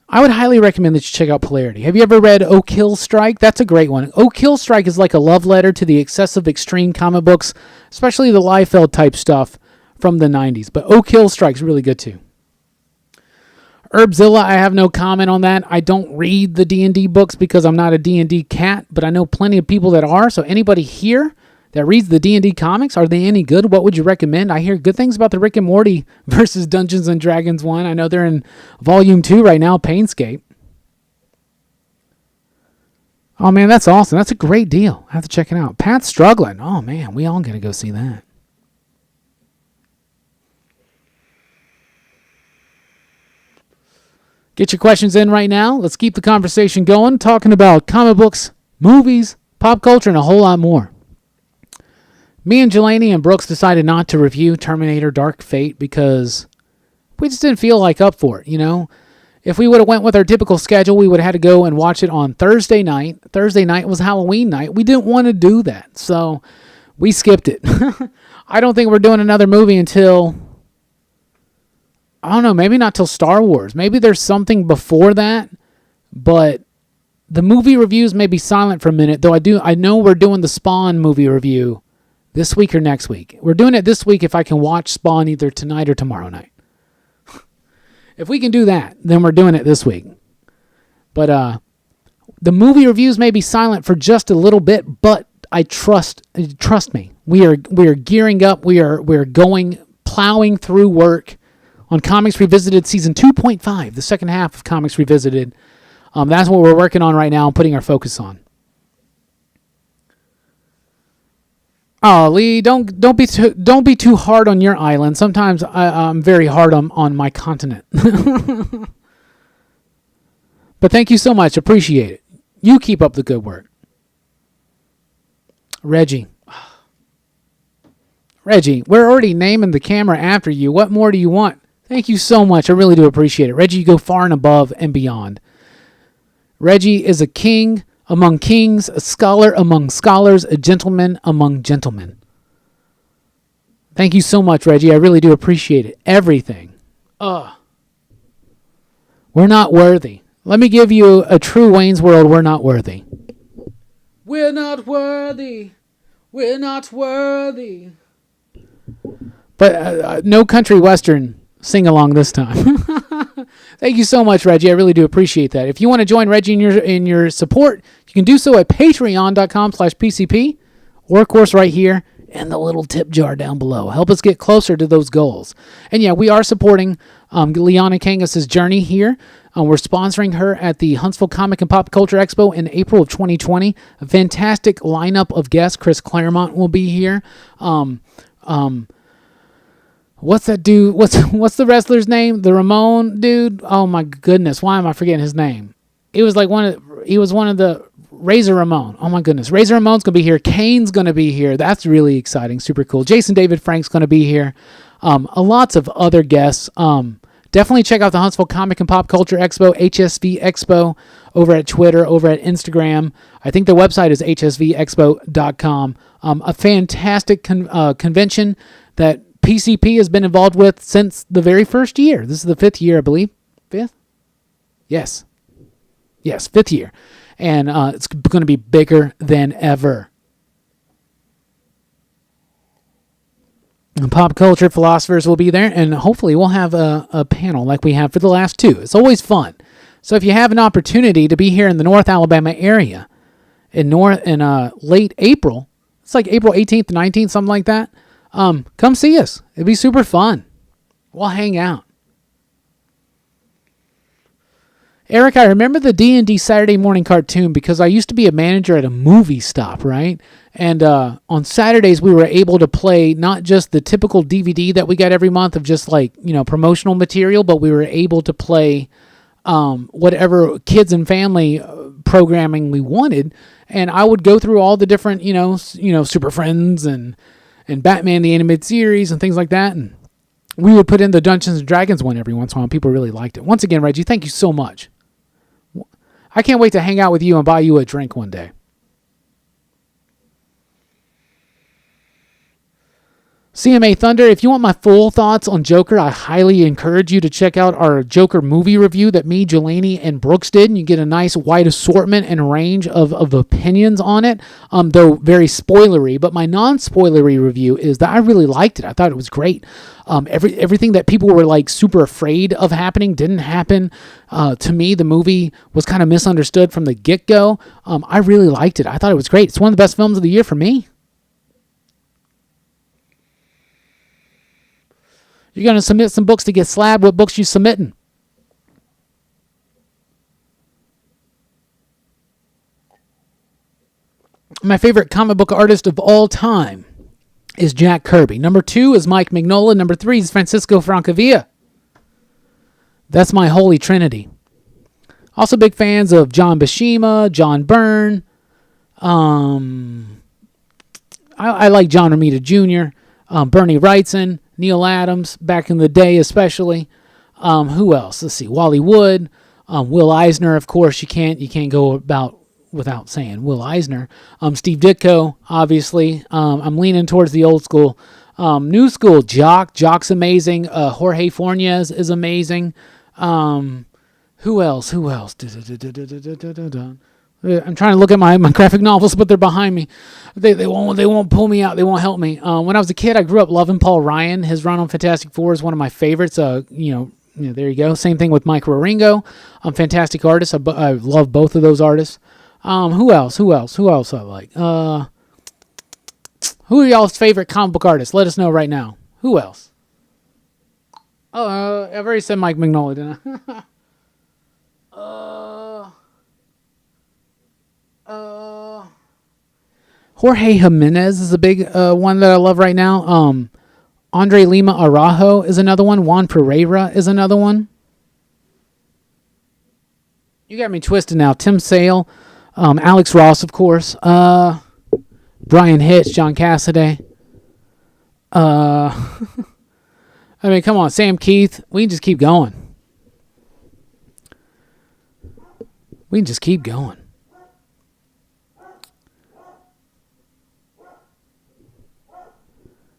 I would highly recommend that you check out Polarity. Have you ever read Oh Kill Strike? That's a great one. Oh Kill Strike is like a love letter to the excessive extreme comic books, especially the Liefeld type stuff from the 90s. But Oh Kill Strike is really good too. Herbzilla, I have no comment on that. I don't read the D&D books because I'm not a D&D cat, but I know plenty of people that are. So anybody here that reads the D&D comics, are they any good? What would you recommend? I hear good things about the Rick and Morty versus Dungeons and Dragons one. I know they're in Volume 2 right now, Painscape. Oh, man, that's awesome. That's a great deal. I have to check it out. Pat's struggling. Oh, man, we all got to go see that. Get your questions in right now. Let's keep the conversation going, talking about comic books, movies, pop culture, and a whole lot more. Me and Jelani and Brooks decided not to review Terminator Dark Fate because we just didn't feel like up for it, you know? If we would have went with our typical schedule, we would have had to go and watch it on Thursday night. Thursday night was Halloween night. We didn't want to do that, so we skipped it. I don't think we're doing another movie until, I don't know, maybe not till Star Wars. Maybe there's something before that, but the movie reviews may be silent for a minute, though I know we're doing the Spawn movie review this week or next week. We're doing it this week if I can watch Spawn either tonight or tomorrow night. If we can do that, then we're doing it this week. But the movie reviews may be silent for just a little bit, but I trust me. We are gearing up. We're going plowing through work on Comics Revisited Season 2.5, the second half of Comics Revisited. That's what we're working on right now and putting our focus on. Oh, Lee, don't be too hard on your island. Sometimes I'm very hard on my continent. But thank you so much. Appreciate it. You keep up the good work. Reggie, we're already naming the camera after you. What more do you want? Thank you so much. I really do appreciate it. Reggie, you go far and above and beyond. Reggie is a king among kings, a scholar among scholars, a gentleman among gentlemen. Thank you so much, Reggie. I really do appreciate it. Everything. We're not worthy. Let me give you a true Wayne's World. We're not worthy. We're not worthy. We're not worthy. But no country western sing along this time. Thank you so much, Reggie. I really do appreciate that. If you want to join Reggie in your support, you can do so at patreon.com/PCP, or of course right here in the little tip jar down below. Help us get closer to those goals. And yeah, we are supporting Liana Kangas' journey here. We're sponsoring her at the Huntsville Comic and Pop Culture Expo in April of 2020. A fantastic lineup of guests. Chris Claremont will be here. What's that dude? What's the wrestler's name? The Ramon dude? Oh my goodness. Why am I forgetting his name? He was one of the Razor Ramon. Oh my goodness. Razor Ramon's going to be here. Kane's going to be here. That's really exciting. Super cool. Jason David Frank's going to be here. Lots of other guests. Definitely check out the Huntsville Comic and Pop Culture Expo, HSV Expo, over at Twitter, over at Instagram. I think the website is hsvexpo.com. A fantastic convention that PCP has been involved with since the very first year. This is the 5th year, I believe. 5th? Yes, 5th year. And it's going to be bigger than ever. And Pop Culture Philosophers will be there, and hopefully we'll have a panel like we have for the last 2. It's always fun. So if you have an opportunity to be here in the North Alabama area in late April, it's like April 18th, 19th, something like that, come see us. It'd be super fun. We'll hang out. Eric, I remember the D&D Saturday morning cartoon because I used to be a manager at a movie stop, right? And on Saturdays, we were able to play not just the typical DVD that we got every month of just promotional material, but we were able to play whatever kids and family programming we wanted. And I would go through all the different, Super Friends and Batman the Animated Series and things like that. And we would put in the Dungeons & Dragons one every once in a while. People really liked it. Once again, Reggie, thank you so much. I can't wait to hang out with you and buy you a drink one day. CMA Thunder, if you want my full thoughts on Joker, I highly encourage you to check out our Joker movie review that me, Jelani, and Brooks did, and you get a nice wide assortment and range of opinions on it, though very spoilery. But my non-spoilery review is that I really liked it. I thought it was great. Everything that people were super afraid of happening didn't happen. To me, the movie was kind of misunderstood from the get-go. I really liked it. I thought it was great. It's one of the best films of the year for me. You're going to submit some books to get slabbed. What books you submitting? My favorite comic book artist of all time is Jack Kirby. Number 2 is Mike Mignola. Number 3 is Francisco Francavilla. That's my holy trinity. Also big fans of John Buscema, John Byrne. I like John Romita Jr., Bernie Wrightson, Neil Adams, back in the day especially. Who else? Let's see. Wally Wood, Will Eisner, of course. You can't go about without saying Will Eisner. Steve Ditko, obviously. I'm leaning towards the old school. New school, Jock's amazing. Jorge Fornes is amazing. Who else? I'm trying to look at my graphic novels, but they're behind me. They won't pull me out. They won't help me. When I was a kid, I grew up loving Paul Ryan. His run on Fantastic Four is one of my favorites. there you go. Same thing with Mike Waringo. Fantastic artists. I love both of those artists. Who else I like? Who are y'all's favorite comic book artists? Let us know right now. Who else? Oh, I've already said Mike Mignola, didn't I? Jorge Jimenez is a big one that I love right now. Andre Lima Araujo is another one. Juan Pereira is another one. You got me twisted now. Tim Sale, Alex Ross, of course. Brian Hitch, John Cassaday. I mean, come on, Sam Keith. We can just keep going.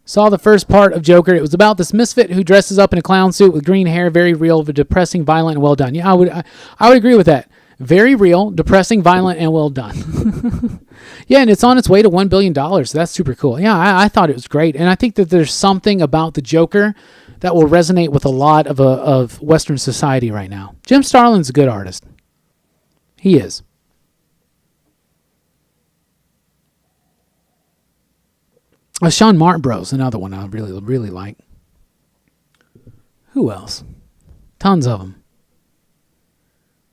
Saw the first part of Joker. It was about this misfit who dresses up in a clown suit with green hair, very real, depressing, violent, and well done. Yeah, I would agree with that. Very real, depressing, violent, and well done. Yeah, and it's on its way to $1 billion. So that's super cool. Yeah, I thought it was great. And I think that there's something about the Joker that will resonate with a lot of Western society right now. Jim Starlin's a good artist. He is. Sean Martin Bros, another one I really, really like. Who else? Tons of them.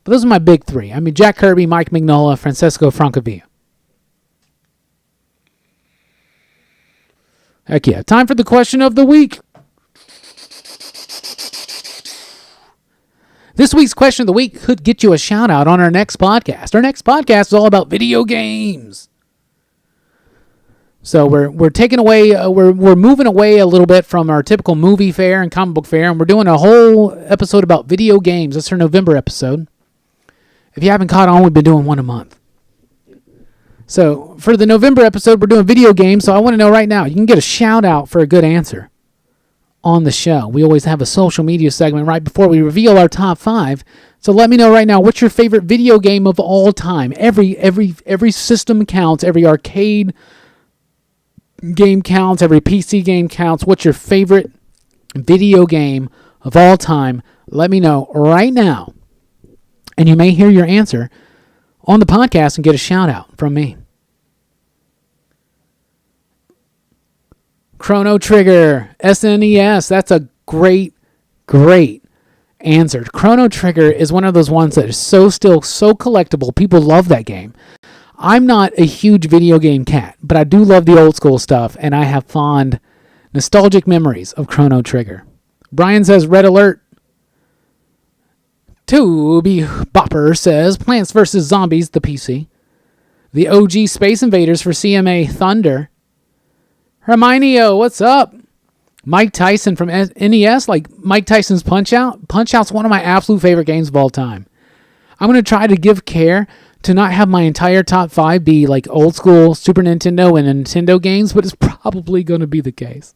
But those are my big three. I mean, Jack Kirby, Mike Mignola, Francesco Francavilla. Heck yeah. Time for the question of the week. This week's question of the week could get you a shout out on our next podcast. Our next podcast is all about video games. So we're taking away, we're moving away a little bit from our typical movie fair and comic book fair, and we're doing a whole episode about video games. That's our November episode. If you haven't caught on, we've been doing one a month. So for the November episode, we're doing video games. So I want to know right now, you can get a shout out for a good answer on the show. We always have a social media segment right before we reveal our top 5. So let me know right now, what's your favorite video game of all time? Every system counts, every arcade game counts, every PC game counts. What's your favorite video game of all time? Let me know right now. And you may hear your answer on the podcast and get a shout out from me. Chrono Trigger, SNES. That's a great answer. Chrono Trigger is one of those ones that is so collectible. People love that game. I'm not a huge video game cat, but I do love the old school stuff, and I have fond, nostalgic memories of Chrono Trigger. Brian says, Red Alert. Toby Bopper says, Plants vs. Zombies, the PC. The OG Space Invaders for CMA Thunder. Herminio, what's up? Mike Tyson from NES, like Mike Tyson's Punch-Out. Punch-Out's one of my absolute favorite games of all time. I'm going to try to give care to not have my entire top 5 be like old school Super Nintendo and Nintendo games, but it's probably going to be the case.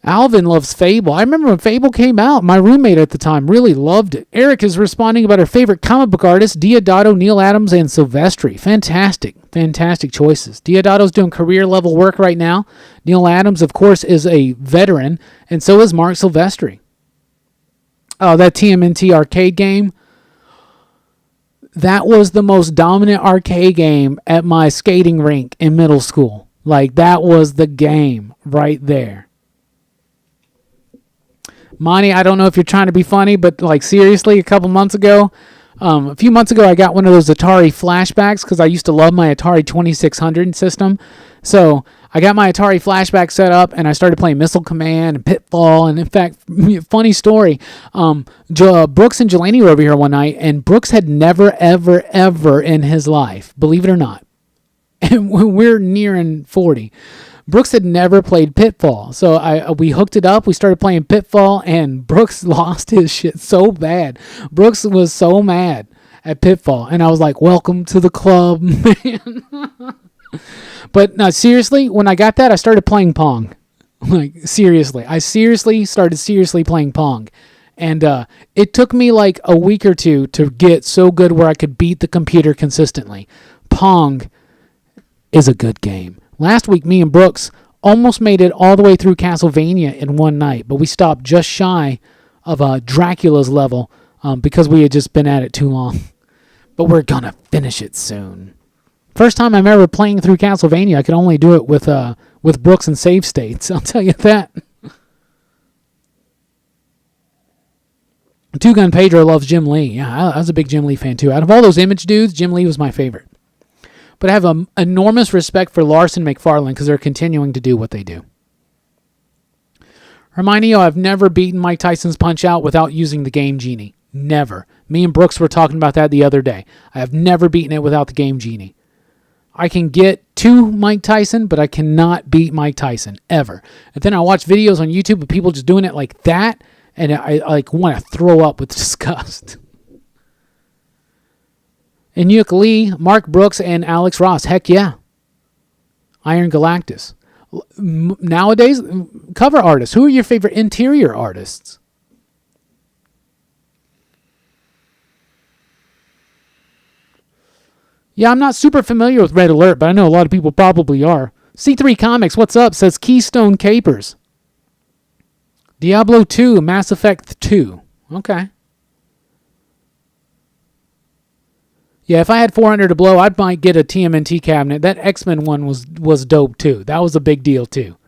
Alvin loves Fable. I remember when Fable came out, my roommate at the time really loved it. Eric is responding about her favorite comic book artists, Diodato, Neil Adams, and Silvestri. Fantastic choices. Diodato's doing career level work right now. Neil Adams, of course, is a veteran, and so is Mark Silvestri. Oh, that TMNT arcade game. That was the most dominant arcade game at my skating rink in middle school. Like, that was the game right there. Monty, I don't know if you're trying to be funny, but like seriously, a few months ago, I got one of those Atari flashbacks because I used to love my Atari 2600 system. So I got my Atari flashback set up and I started playing Missile Command and Pitfall. And in fact, funny story, Brooks and Jelani were over here one night, and Brooks had never, ever in his life, believe it or not, and we're nearing 40, Brooks had never played Pitfall. So we hooked it up. We started playing Pitfall, and Brooks lost his shit so bad. Brooks was so mad at Pitfall. And I was like, welcome to the club, man. But no, seriously, when I got that, I started playing Pong. Like, seriously. I started playing Pong. And it took me like a week or two to get so good where I could beat the computer consistently. Pong is a good game. Last week, me and Brooks Almost made it all the way through Castlevania in one night, but we stopped just shy of Dracula's level because we had just been at it too long. But we're going to finish it soon. First time I'm ever playing through Castlevania, I could only do it with books and save states. I'll tell you that. Two Gun Pedro loves Jim Lee. Yeah, I was a big Jim Lee fan too. Out of all those Image dudes, Jim Lee was my favorite. But I have an enormous respect for Larson McFarlane because they're continuing to do what they do. Reminding you, I've never beaten Mike Tyson's Punch-Out without using the Game Genie. Never. Me and Brooks were talking about that the other day. I have never beaten it without the Game Genie. I can get to Mike Tyson, but I cannot beat Mike Tyson, ever. And then I watch videos on YouTube of people just doing it like that, and I want to throw up with disgust. And Yuk Lee, Mark Brooks, and Alex Ross. Heck yeah. Iron Galactus. Nowadays, cover artists. Who are your favorite interior artists? Yeah, I'm not super familiar with Red Alert, but I know a lot of people probably are. C3 Comics, what's up? Says Keystone Capers. Diablo 2, Mass Effect 2. Okay. Yeah, if I had 400 to blow, I might get a TMNT cabinet. That X-Men one was dope too. That was a big deal too.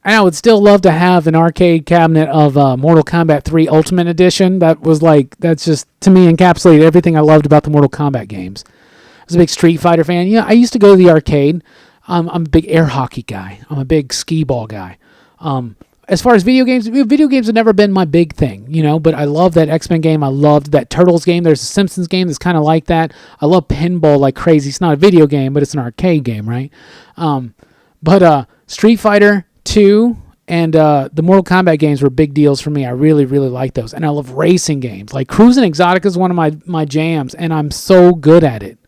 And I would still love to have an arcade cabinet of Mortal Kombat 3 Ultimate Edition. That's just, to me, encapsulated everything I loved about the Mortal Kombat games. I was a big Street Fighter fan. Yeah, I used to go to the arcade. I'm a big air hockey guy. I'm a big skee ball guy. As far as video games have never been my big thing, but I love that X-Men game. I loved that Turtles game. There's a Simpsons game that's kind of like that. I love pinball like crazy. It's not a video game, but it's an arcade game, right? But Street Fighter 2 and the Mortal Kombat games were big deals for me. I really, really like those. And I love racing games. Like Cruis'n Exotica is one of my jams, and I'm so good at it.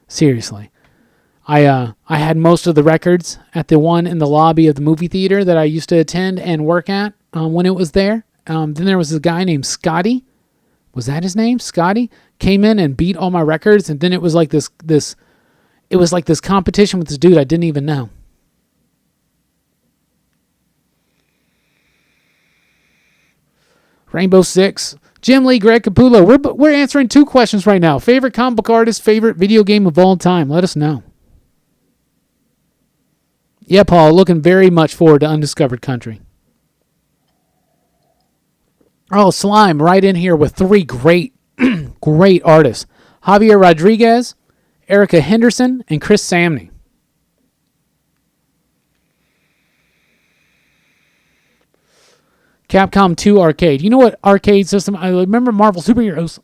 Seriously. I had most of the records at the one in the lobby of the movie theater that I used to attend and work at when it was there. Then there was a guy named Scotty. Was that his name? Scotty came in and beat all my records, and then it was like this competition with this dude I didn't even know. Rainbow Six. Jim Lee, Greg Capullo. We're answering 2 questions right now. Favorite comic book artist, favorite video game of all time. Let us know. Yeah, Paul, looking very much forward to Undiscovered Country. Oh, Slime, right in here with 3 great, great artists. Javier Rodriguez, Erica Henderson, and Chris Samney. Capcom 2 arcade. You know what arcade system? I remember Marvel Superheroes.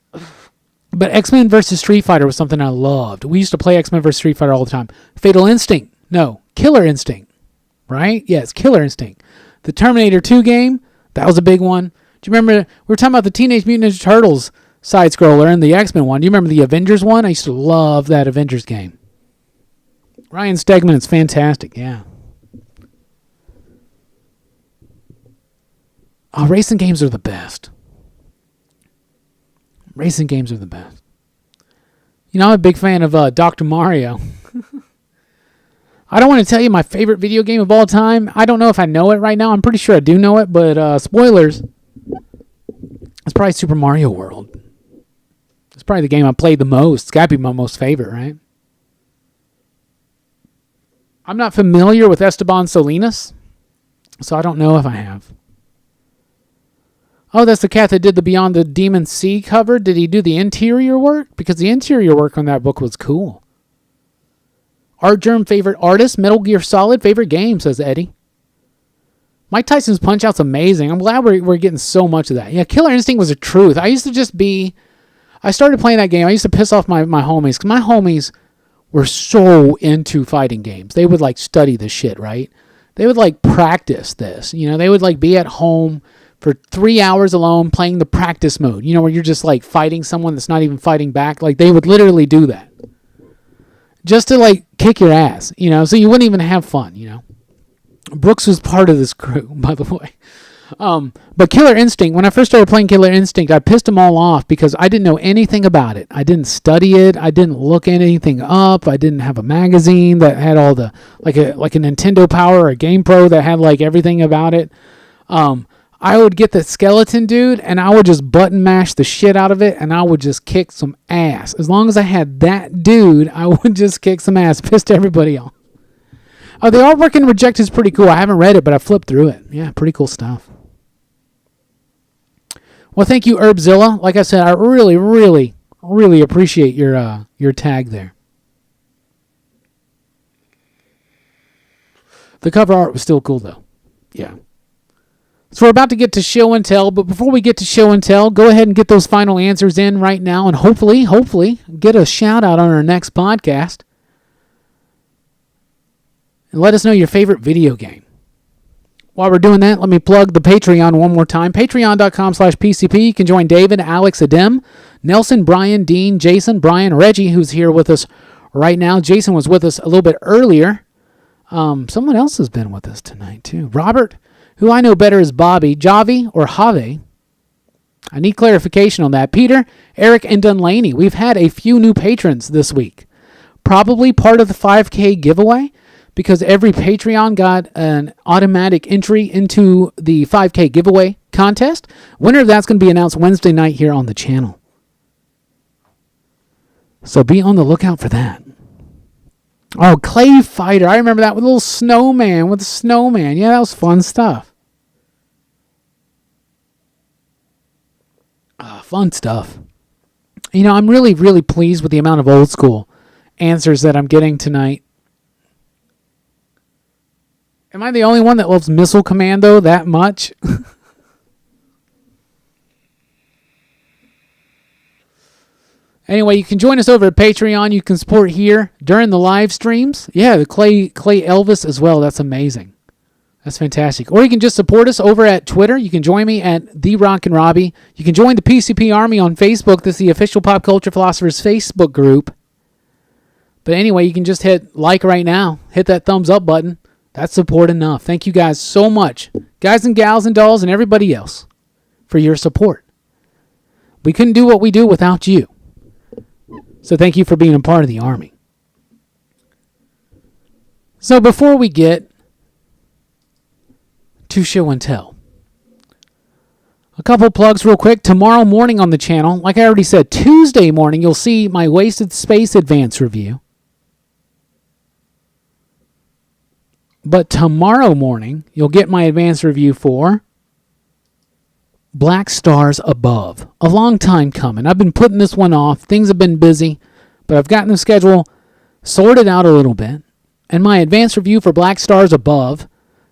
But X-Men vs. Street Fighter was something I loved. We used to play X-Men vs. Street Fighter all the time. Fatal Instinct. No, Killer Instinct. Right? Yes, Killer Instinct. The Terminator 2 game. That was a big one. Do you remember? We were talking about the Teenage Mutant Ninja Turtles side-scroller and the X-Men one. Do you remember the Avengers one? I used to love that Avengers game. Ryan Stegman is fantastic. Yeah. Oh, racing games are the best. Racing games are the best. I'm a big fan of Dr. Mario. I don't want to tell you my favorite video game of all time. I don't know if I know it right now. I'm pretty sure I do know it, but spoilers. It's probably Super Mario World. It's probably the game I played the most. It's got to be my most favorite, right? I'm not familiar with Esteban Salinas, so I don't know if I have. Oh, that's the cat that did the Beyond the Demon Sea cover. Did he do the interior work? Because the interior work on that book was cool. Art Germ favorite artist, Metal Gear Solid favorite game, says Eddie. Mike Tyson's Punch-Out's amazing. I'm glad we're getting so much of that. Yeah, Killer Instinct was the truth. I started playing that game. I used to piss off my homies, because my homies were so into fighting games. They would study this shit, right? They would practice this. They would be at home for 3 hours alone playing the practice mode, where you're just fighting someone that's not even fighting back. They would literally do that just to kick your ass, so you wouldn't even have fun, Brooks was part of this crew, by the way. But Killer Instinct, when I first started playing Killer Instinct, I pissed them all off because I didn't know anything about it. I didn't study it. I didn't look anything up. I didn't have a magazine that had all the, like a Nintendo Power or a Game Pro that had like everything about it. I would get the skeleton dude and I would just button mash the shit out of it and I would just kick some ass. As long as I had that dude, I would just kick some ass. Pissed everybody off. Oh, the artwork in Reject is pretty cool. I haven't read it, but I flipped through it. Yeah, pretty cool stuff. Well, thank you, Herbzilla. Like I said, I really, really, really appreciate your tag there. The cover art was still cool, though. Yeah. So we're about to get to show and tell, but before we get to show and tell, go ahead and get those final answers in right now and hopefully get a shout out on our next podcast. And let us know your favorite video game. While we're doing that, let me plug the Patreon one more time. Patreon.com/PCP. You can join David, Alex, Adem, Nelson, Brian, Dean, Jason, Brian, Reggie, who's here with us right now. Jason was with us a little bit earlier. Someone else has been with us tonight, too. Robert, who I know better as Bobby, Javi, or Have. I need clarification on that. Peter, Eric, and Dunlaney. We've had a few new patrons this week. Probably part of the 5K giveaway, because every Patreon got an automatic entry into the 5K giveaway contest. Winner of that's going to be announced Wednesday night here on the channel. So be on the lookout for that. Oh, Clay Fighter. I remember that with a little snowman, with the snowman. Yeah, that was fun stuff. Fun stuff. You know, I'm really, really pleased with the amount of old school answers that I'm getting tonight. Am I the only one that loves Missile Commando that much? Anyway, you can join us over at Patreon. You can support here during the live streams. Yeah, the Clay Elvis as well. That's amazing. That's fantastic. Or you can just support us over at Twitter. You can join me at the Rockin Robbie. You can join the PCP Army on Facebook. This is the official Pop Culture Philosophers Facebook group. But anyway, you can just hit like right now. Hit that thumbs up button. That's support enough. Thank you guys so much. Guys and gals and dolls and everybody else for your support. We couldn't do what we do without you. So thank you for being a part of the Army. So before we get to show and tell, a couple plugs real quick. Tomorrow morning on the channel, like I already said, Tuesday morning, you'll see my Wasted Space Advance review. But tomorrow morning, you'll get my advance review for Black Stars Above. A long time coming. I've been putting this one off. Things have been busy, but I've gotten the schedule sorted out a little bit. And my advance review for Black Stars Above,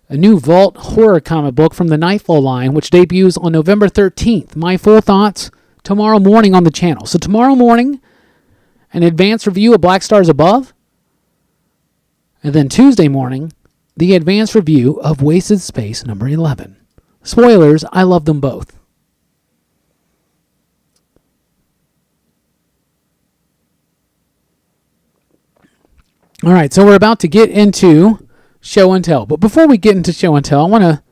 a new Vault horror comic book from the Nightfall line, which debuts on November 13th. My full thoughts tomorrow morning on the channel. So tomorrow morning, an advance review of Black Stars Above. And then Tuesday morning, the advance review of Wasted Space number 11. Spoilers, I love them both. All right, so we're about to get into show and tell. But before we get into show and tell, I want to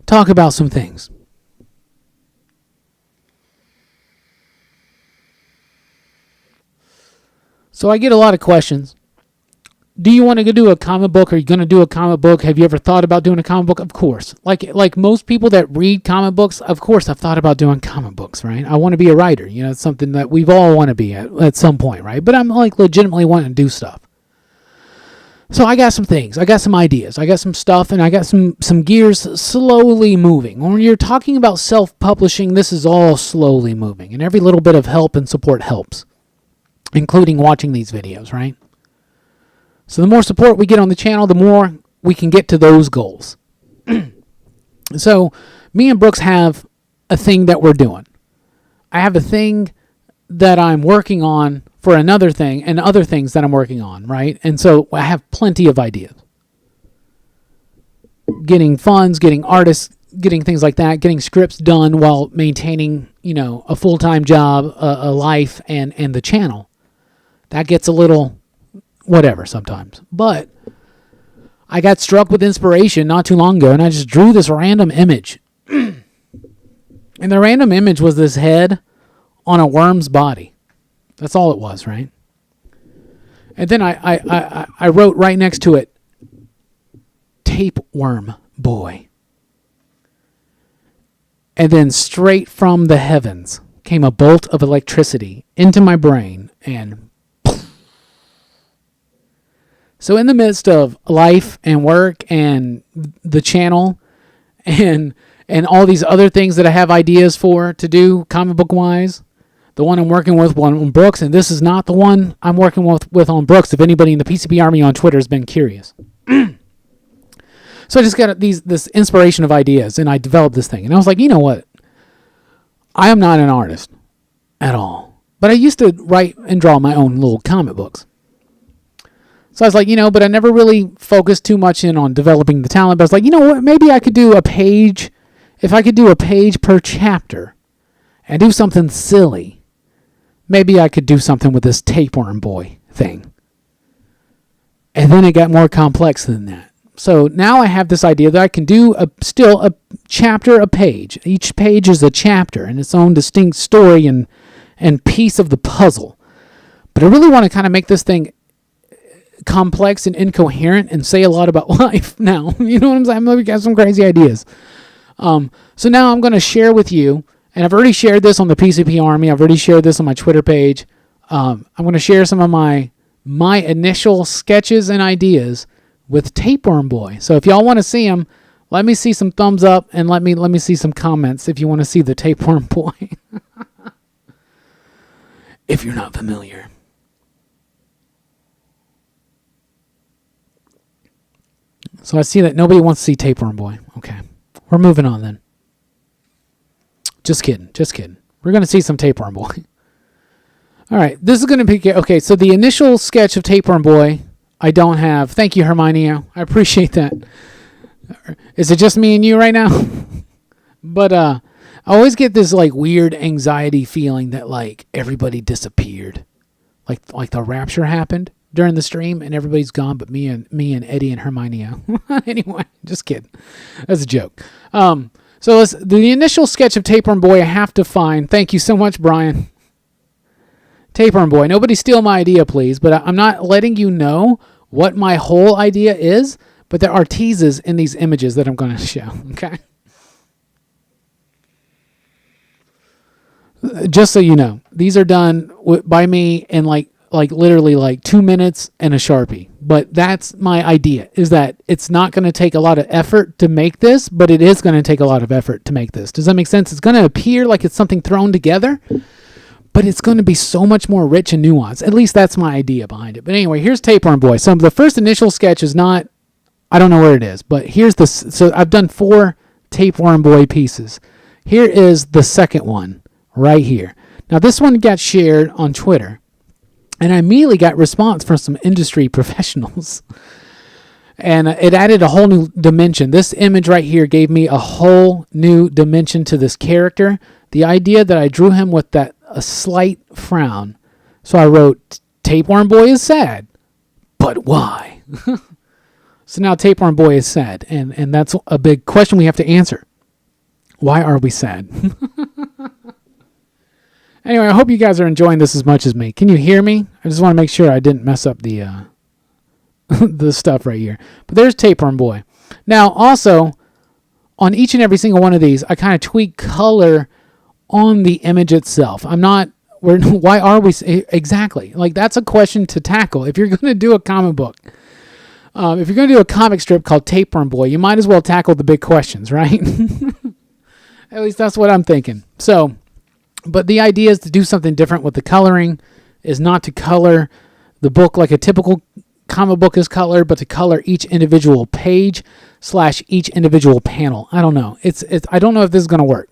talk about some things. So I get a lot of questions. Do you want to go do a comic book? Are you going to do a comic book? Have you ever thought about doing a comic book? Of course. Like most people that read comic books, of course I've thought about doing comic books, right? I want to be a writer. You know, it's something that we've all want to be at some point, right? But I'm like legitimately wanting to do stuff. So I got some things. I got some ideas. I got some stuff, and I got some gears slowly moving. When you're talking about self-publishing, this is all slowly moving, and every little bit of help and support helps, including watching these videos, right? So the more support we get on the channel, the more we can get to those goals. So me and Brooks have a thing that we're doing. I have a thing that I'm working on for another thing and other things that I'm working on, right? And so I have plenty of ideas. Getting funds, getting artists, getting things like that, getting scripts done while maintaining, you know, a full-time job, a life, and the channel. That gets a little whatever sometimes. But I got struck with inspiration not too long ago, and I just drew this random image. And the random image was this head on a worm's body. That's all it was, right? And then I wrote right next to it, tapeworm boy. And then straight from the heavens came a bolt of electricity into my brain, and so in the midst of life and work and the channel and all these other things that I have ideas for to do comic book wise, the one I'm working with on Brooks, and this is not the one I'm working with on Brooks, if anybody in the PCP Army on Twitter has been curious. So I just got this inspiration of ideas, and I developed this thing. And I was like, you know what? I am not an artist at all. But I used to write and draw my own little comic books. So I was like, but I never really focused too much in on developing the talent. But I was like, you know what? Maybe I could do a page. If I could do a page per chapter and do something silly, maybe I could do something with this tapeworm boy thing. And then it got more complex than that. So now I have this idea that I can do still a chapter a page. Each page is a chapter and its own distinct story and piece of the puzzle. But I really want to kind of make this thing complex and incoherent and say a lot about life now. You know what I'm saying? Maybe got some crazy ideas. So now I'm going to share with you, and I've already shared this on the PCP Army. I've already shared this on my Twitter page. I'm going to share some of my initial sketches and ideas with Tapeworm Boy. So if y'all want to see him, let me see some thumbs up and let me see some comments if you want to see the Tapeworm Boy. If you're not familiar. So I see that nobody wants to see Tapeworm Boy. Okay. We're moving on then. Just kidding. We're going to see some Tapeworm Boy. All right. This is going to be... Okay, so the initial sketch of Tapeworm Boy... I don't have. Thank you, Hermione. I appreciate that. Is it just me and you right now? But I always get this like weird anxiety feeling that like everybody disappeared, like the rapture happened during the stream and everybody's gone, but me and Eddie and Hermione. Anyway, just kidding. That's a joke. So the initial sketch of Tapeworm Boy I have to find. Thank you so much, Brian. Tapeworm Boy. Nobody steal my idea, please. But I'm not letting you know what my whole idea is, but there are teases in these images that I'm going to show. Okay? Just so you know, these are done by me in like literally like 2 minutes and a Sharpie. But that's my idea, is that it's not going to take a lot of effort to make this, but it is going to take a lot of effort to make this. Does that make sense? It's going to appear like it's something thrown together, but it's going to be so much more rich and nuanced. At least that's my idea behind it. But anyway, here's Tapeworm Boy. So the first initial sketch is not, I don't know where it is, but here's the, so I've done 4 Tapeworm Boy pieces. Here is the second one right here. Now this one got shared on Twitter, and I immediately got response from some industry professionals. And it added a whole new dimension. This image right here gave me a whole new dimension to this character. The idea that I drew him with a slight frown. So I wrote, Tapeworm Boy is sad. But why? So now Tapeworm Boy is sad. And that's a big question we have to answer. Why are we sad? Anyway, I hope you guys are enjoying this as much as me. Can you hear me? I just want to make sure I didn't mess up the the stuff right here. But there's Tapeworm Boy. Now, also, on each and every single one of these, I kind of tweak color on the image itself. Why are we... Exactly. Like, that's a question to tackle. If you're going to do a comic book, if you're going to do a comic strip called Tapeworm Boy, you might as well tackle the big questions, right? At least that's what I'm thinking. So... But the idea is to do something different with the coloring, is not to color the book like a typical comic book is colored, but to color each individual page / each individual panel. I don't know. I don't know if this is going to work.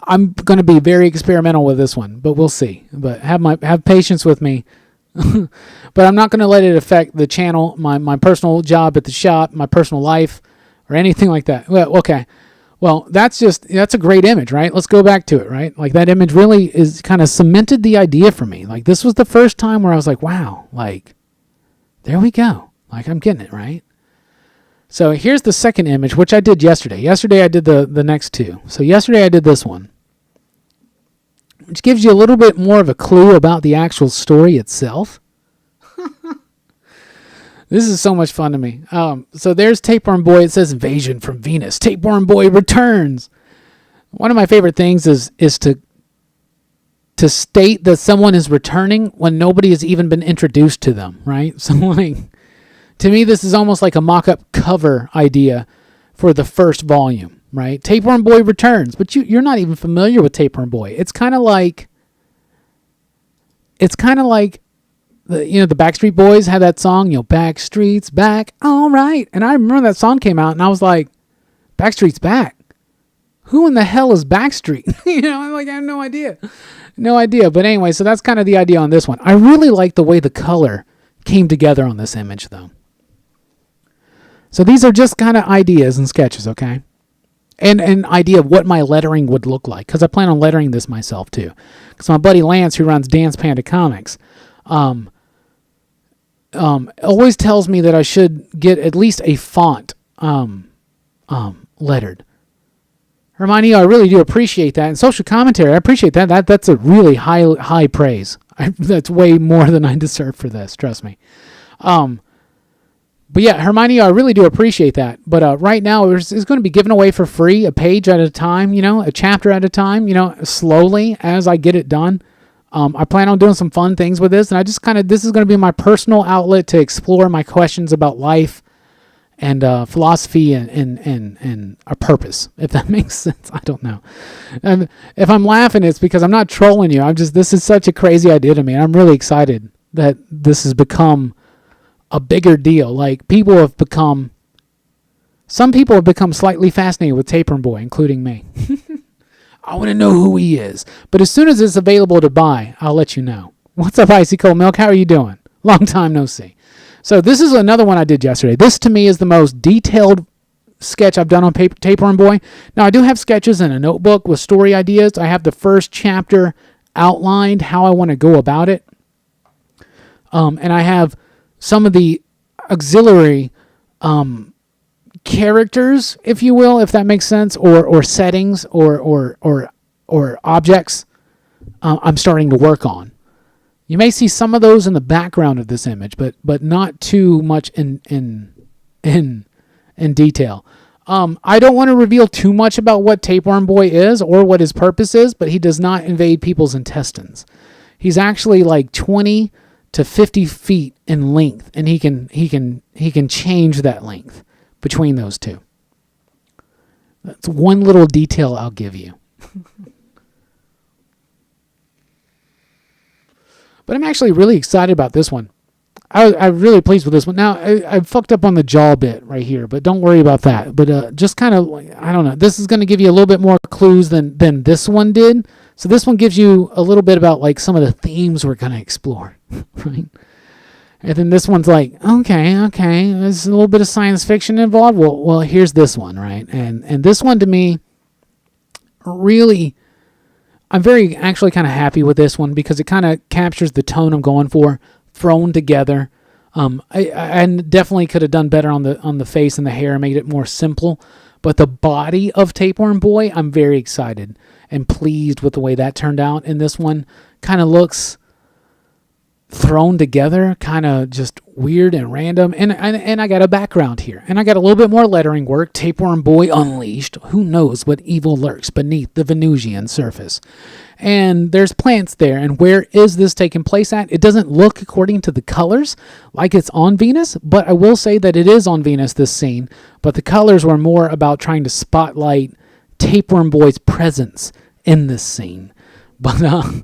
I'm going to be very experimental with this one, but we'll see. But have patience with me. But I'm not going to let it affect the channel, my personal job at the shop, my personal life, or anything like that. Well, okay. Well, that's a great image, right? Let's go back to it, right? Like that image really is kind of cemented the idea for me. Like this was the first time where I was like, wow, like there we go. Like I'm getting it, right? So here's the second image, which I did yesterday. Yesterday I did the next two. So yesterday I did this one, which gives you a little bit more of a clue about the actual story itself. This is so much fun to me. So there's Tapeworm Boy. It says Invasion from Venus. Tapeworm Boy returns. One of my favorite things is to state that someone is returning when nobody has even been introduced to them, right? So like, to me, this is almost like a mock-up cover idea for the first volume, right? Tapeworm Boy returns, but you're not even familiar with Tapeworm Boy. It's kind of like the Backstreet Boys had that song, Backstreet's back, all right. And I remember that song came out, and I was like, Backstreet's back. Who in the hell is Backstreet? I'm like, I have no idea. No idea. But anyway, so that's kind of the idea on this one. I really like the way the color came together on this image, though. So these are just kind of ideas and sketches, okay? And an idea of what my lettering would look like, because I plan on lettering this myself, too. Because my buddy Lance, who runs Dance Panda Comics, always tells me that I should get at least a font lettered. Hermione, I really do appreciate that. And social commentary, I appreciate that. That's a really high praise. That's way more than I deserve for this, trust me. But yeah, Hermione, I really do appreciate that. But right now, it's going to be given away for free, a page at a time, a chapter at a time, slowly as I get it done. I plan on doing some fun things with this, and this is going to be my personal outlet to explore my questions about life and philosophy and a purpose, if that makes sense. I don't know. And if I'm laughing, it's because I'm not trolling you. This is such a crazy idea to me. I'm really excited that this has become a bigger deal. Like, some people have become slightly fascinated with Tapeworm Boy, including me. I want to know who he is. But as soon as it's available to buy, I'll let you know. What's up, Icy Cold Milk? How are you doing? Long time no see. So this is another one I did yesterday. This, to me, is the most detailed sketch I've done on Tapeworm Boy. Now, I do have sketches in a notebook with story ideas. I have the first chapter outlined, how I want to go about it. And I have some of the auxiliary characters, if you will, if that makes sense, or settings or objects I'm starting to work on. You may see some of those in the background of this image, but not too much in detail. I don't want to reveal too much about what Tapeworm Boy is or what his purpose is, but he does not invade people's intestines. He's actually like 20 to 50 feet in length, and he can change that length between those two. That's one little detail I'll give you. But I'm actually really excited about this one. I'm really pleased with this one. Now, I fucked up on the jaw bit right here, but don't worry about that. But just kind of, I don't know. This is going to give you a little bit more clues than this one did. So this one gives you a little bit about like some of the themes we're going to explore, right? And then this one's like, okay, there's a little bit of science fiction involved. Well, here's this one, right? And this one to me, really, I'm very actually kind of happy with this one because it kind of captures the tone I'm going for, thrown together. I definitely could have done better on the face and the hair, made it more simple. But the body of Tapeworm Boy, I'm very excited and pleased with the way that turned out. And this one kind of looks thrown together, kind of just weird and random. And I got a background here. And I got a little bit more lettering work. Tapeworm Boy Unleashed. Who knows what evil lurks beneath the Venusian surface? And there's plants there. And where is this taking place at? It doesn't look, according to the colors, like it's on Venus. But I will say that it is on Venus, this scene. But the colors were more about trying to spotlight Tapeworm Boy's presence in this scene. But I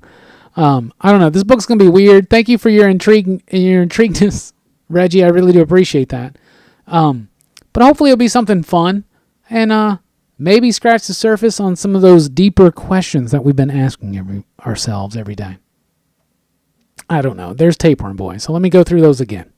don't know. This book's going to be weird. Thank you for your intriguedness, Reggie. I really do appreciate that. But hopefully it'll be something fun and maybe scratch the surface on some of those deeper questions that we've been asking ourselves every day. I don't know. There's Tapeworm Boy. So let me go through those again.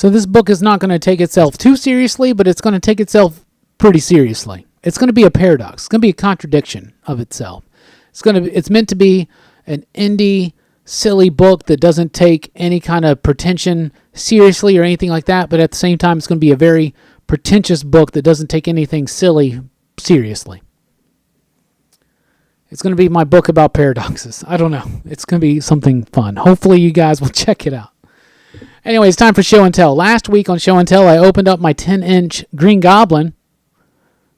So this book is not going to take itself too seriously, but it's going to take itself pretty seriously. It's going to be a paradox. It's going to be a contradiction of itself. It's meant to be an indie, silly book that doesn't take any kind of pretension seriously or anything like that, but at the same time, it's going to be a very pretentious book that doesn't take anything silly seriously. It's going to be my book about paradoxes. I don't know. It's going to be something fun. Hopefully you guys will check it out. Anyway, it's time for Show and Tell. Last week on Show and Tell, I opened up my 10-inch Green Goblin.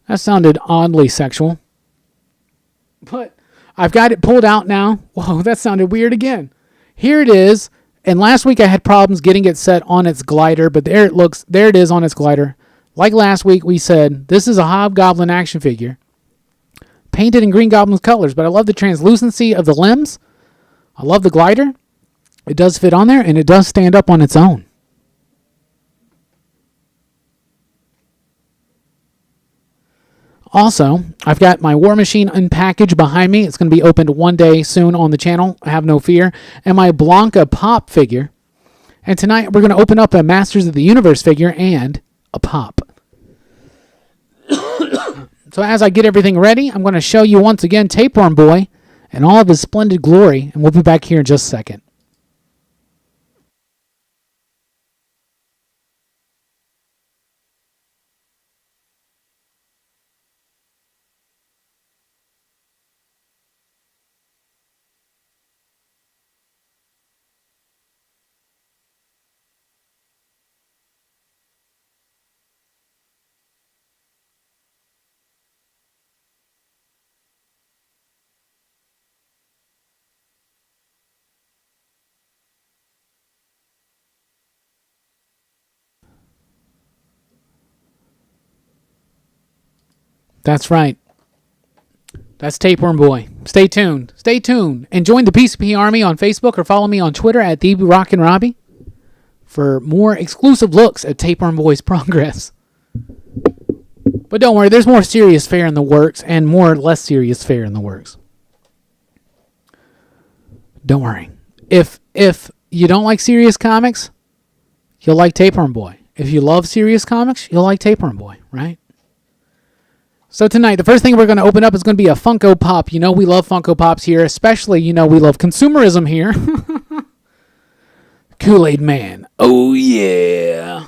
That sounded oddly sexual. But I've got it pulled out now. Whoa, that sounded weird again. Here it is. And last week I had problems getting it set on its glider, but there it looks. There it is on its glider. Like last week we said, this is a Hobgoblin action figure. Painted in Green Goblin's colors, but I love the translucency of the limbs. I love the glider. It does fit on there, and it does stand up on its own. Also, I've got my War Machine unpackaged behind me. It's going to be opened one day soon on the channel. Have no fear. And my Blanca Pop figure. And tonight we're going to open up a Masters of the Universe figure and a Pop. So as I get everything ready, I'm going to show you once again Tapeworm Boy and all of his splendid glory, and we'll be back here in just a second. That's right. That's Tapeworm Boy. Stay tuned. Stay tuned. And join the PCP Army on Facebook or follow me on Twitter at the Rockin Robbie for more exclusive looks at Tapeworm Boy's progress. But don't worry, there's more serious fare in the works and more less serious fare in the works. Don't worry. If you don't like serious comics, you'll like Tapeworm Boy. If you love serious comics, you'll like Tapeworm Boy, right? So tonight, the first thing we're going to open up is going to be a Funko Pop. You know we love Funko Pops here, especially, we love consumerism here. Kool-Aid Man. Oh, yeah.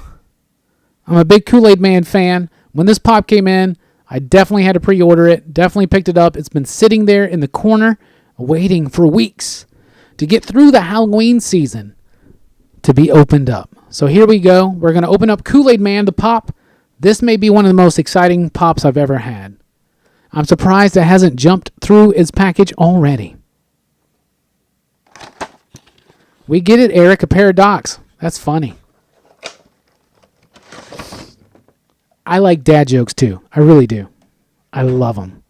I'm a big Kool-Aid Man fan. When this Pop came in, I definitely had to pre-order it. Definitely picked it up. It's been sitting there in the corner, waiting for weeks to get through the Halloween season to be opened up. So here we go. We're going to open up Kool-Aid Man, the Pop. This may be one of the most exciting Pops I've ever had. I'm surprised it hasn't jumped through its package already. We get it, Eric, a paradox. That's funny. I like dad jokes too. I really do. I love them.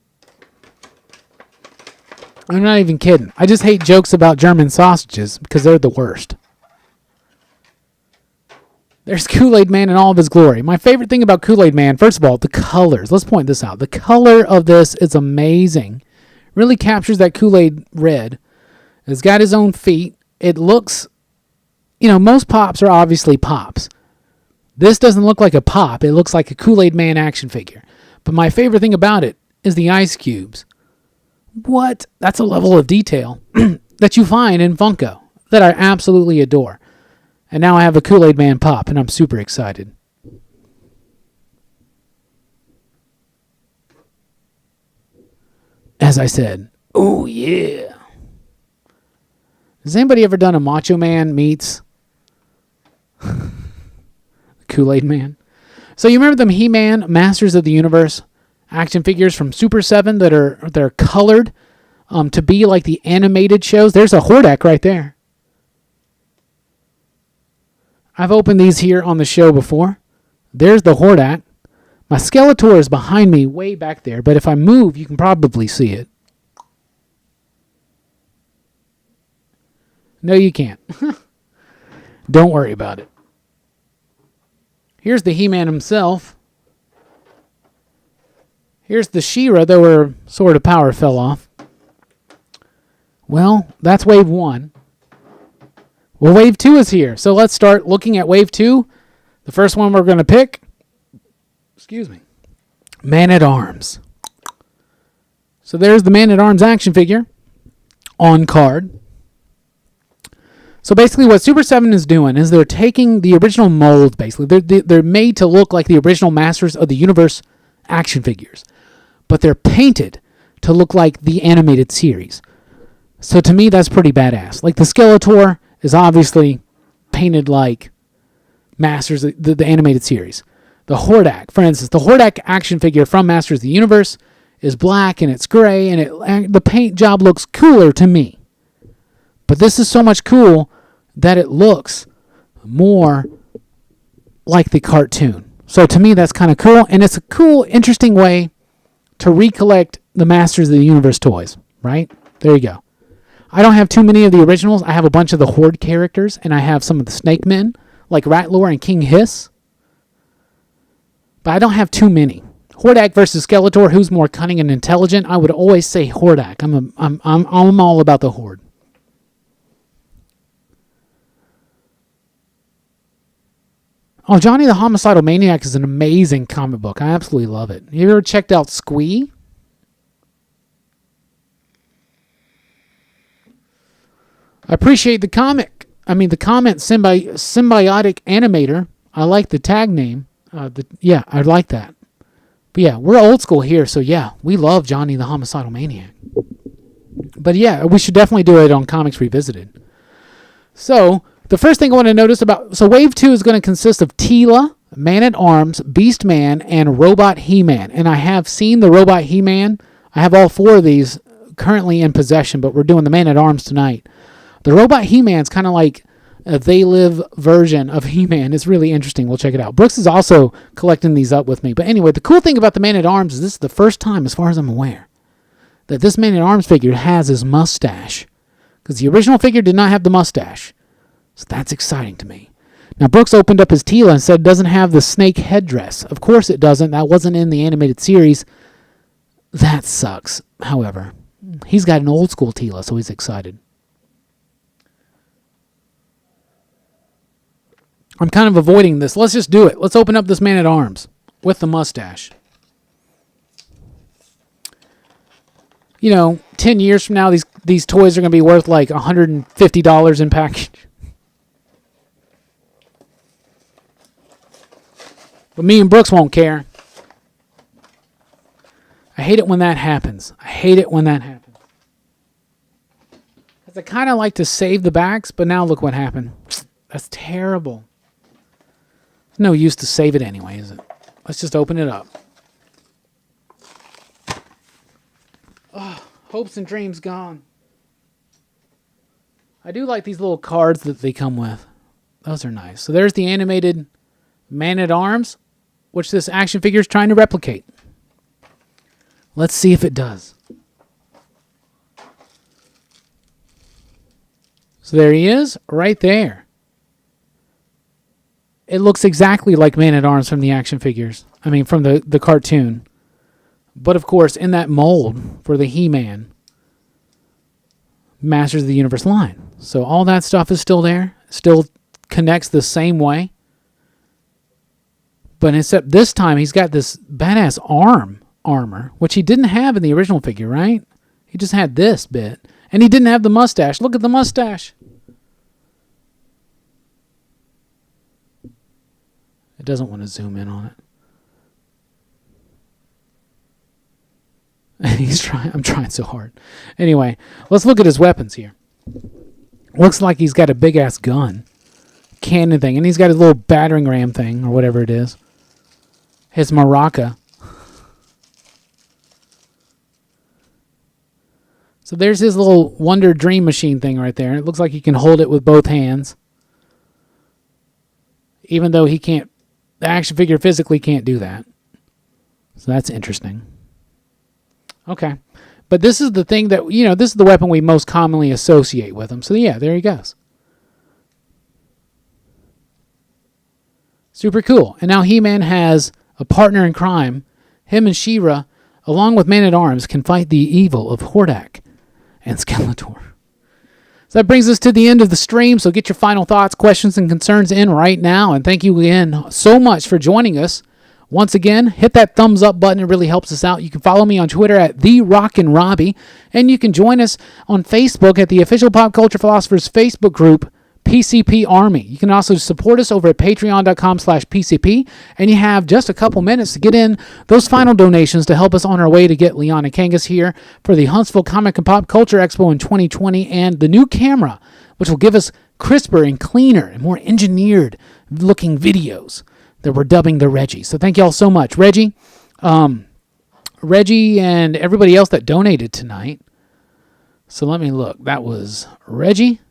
I'm not even kidding. I just hate jokes about German sausages because they're the worst. There's Kool-Aid Man in all of his glory. My favorite thing about Kool-Aid Man, first of all, the colors. Let's point this out. The color of this is amazing. Really captures that Kool-Aid red. It's got his own feet. It looks, most Pops are obviously Pops. This doesn't look like a Pop. It looks like a Kool-Aid Man action figure. But my favorite thing about it is the ice cubes. What? That's a level of detail that you find in Funko that I absolutely adore. And now I have a Kool-Aid Man Pop, and I'm super excited. As I said, oh yeah. Has anybody ever done a Macho Man meets Kool-Aid Man? So you remember them He-Man Masters of the Universe action figures from Super 7 that are colored to be like the animated shows? There's a Hordak right there. I've opened these here on the show before. There's the Hordak. My Skeletor is behind me way back there, but if I move, you can probably see it. No, you can't. Don't worry about it. Here's the He-Man himself. Here's the She-Ra, though her sword of power fell off. Well, that's wave 1. Well, wave 2 is here. So let's start looking at wave 2. The first one we're going to pick, excuse me, Man-at-Arms. So there's the Man-at-Arms action figure on card. So basically what Super 7 is doing is they're taking the original molds, basically. They're made to look like the original Masters of the Universe action figures. But they're painted to look like the animated series. So to me, that's pretty badass. Like the Skeletor is obviously painted like Masters, the animated series. The Hordak, for instance, the Hordak action figure from Masters of the Universe is black and it's gray, and the paint job looks cooler to me. But this is so much cool that it looks more like the cartoon. So to me, that's kind of cool, and it's a cool, interesting way to recollect the Masters of the Universe toys, right? There you go. I don't have too many of the originals. I have a bunch of the Horde characters, and I have some of the Snake Men, like Ratlore and King Hiss. But I don't have too many. Hordak versus Skeletor, who's more cunning and intelligent? I would always say Hordak. I'm all about the Horde. Oh, Johnny the Homicidal Maniac is an amazing comic book. I absolutely love it. You ever checked out Squee? I appreciate the comic. The comment Symbiotic Animator. I like the tag name. I like that. But yeah, we're old school here, so yeah, we love Johnny the Homicidal Maniac. But yeah, we should definitely do it on Comics Revisited. So the first thing I want to notice so Wave 2 is going to consist of Teela, Man-at-Arms, Beast-Man, and Robot He-Man. And I have seen the Robot He-Man. I have all 4 of these currently in possession, but we're doing the Man-at-Arms tonight. The Robot He-Man's kind of like a They Live version of He-Man. It's really interesting. We'll check it out. Brooks is also collecting these up with me. But anyway, the cool thing about the Man-at-Arms is this is the first time, as far as I'm aware, that this Man-at-Arms figure has his mustache. Because the original figure did not have the mustache. So that's exciting to me. Now, Brooks opened up his Teela and said it doesn't have the snake headdress. Of course it doesn't. That wasn't in the animated series. That sucks. However, he's got an old school Teela, so he's excited. I'm kind of avoiding this. Let's just do it. Let's open up this Man-at-Arms with the mustache. 10 years from now, these toys are going to be worth like $150 in package. But me and Brooks won't care. I hate it when that happens. Because I kind of like to save the backs, but now look what happened. That's terrible. There's no use to save it anyway, is it? Let's just open it up. Oh, hopes and dreams gone. I do like these little cards that they come with. Those are nice. So there's the animated Man-at-Arms, which this action figure is trying to replicate. Let's see if it does. So there he is, right there. It looks exactly like Man-at-Arms from the action figures. From the cartoon. But of course, in that mold for the He-Man Masters of the Universe line. So all that stuff is still there. Still connects the same way. But except this time, he's got this badass armor, which he didn't have in the original figure, right? He just had this bit. And he didn't have the mustache. Look at the mustache. It doesn't want to zoom in on it. I'm trying so hard. Anyway, let's look at his weapons here. Looks like he's got a big-ass gun. Cannon thing. And he's got his little battering ram thing, or whatever it is. His maraca. So there's his little Wonder Dream Machine thing right there. It looks like he can hold it with both hands. Even though he can't, the action figure physically can't do that. So that's interesting. Okay. But this is the thing that, this is the weapon we most commonly associate with him. So yeah, there he goes. Super cool. And now He-Man has a partner in crime. Him and She-Ra, along with Man-at-Arms, can fight the evil of Hordak and Skeletor. So that brings us to the end of the stream. So get your final thoughts, questions, and concerns in right now. And thank you again so much for joining us. Once again, hit that thumbs up button. It really helps us out. You can follow me on Twitter at @TheRockinRobbie. And you can join us on Facebook at the official Pop Culture Philosophers Facebook group, PCP Army. You can also support us over at patreon.com/PCP, and you have just a couple minutes to get in those final donations to help us on our way to get Leon and Kangas here for the Huntsville Comic and Pop Culture Expo in 2020 and the new camera, which will give us crisper and cleaner and more engineered looking videos that we're dubbing the Reggie. So thank you all so much. Reggie and everybody else that donated tonight. So let me look. That was Reggie.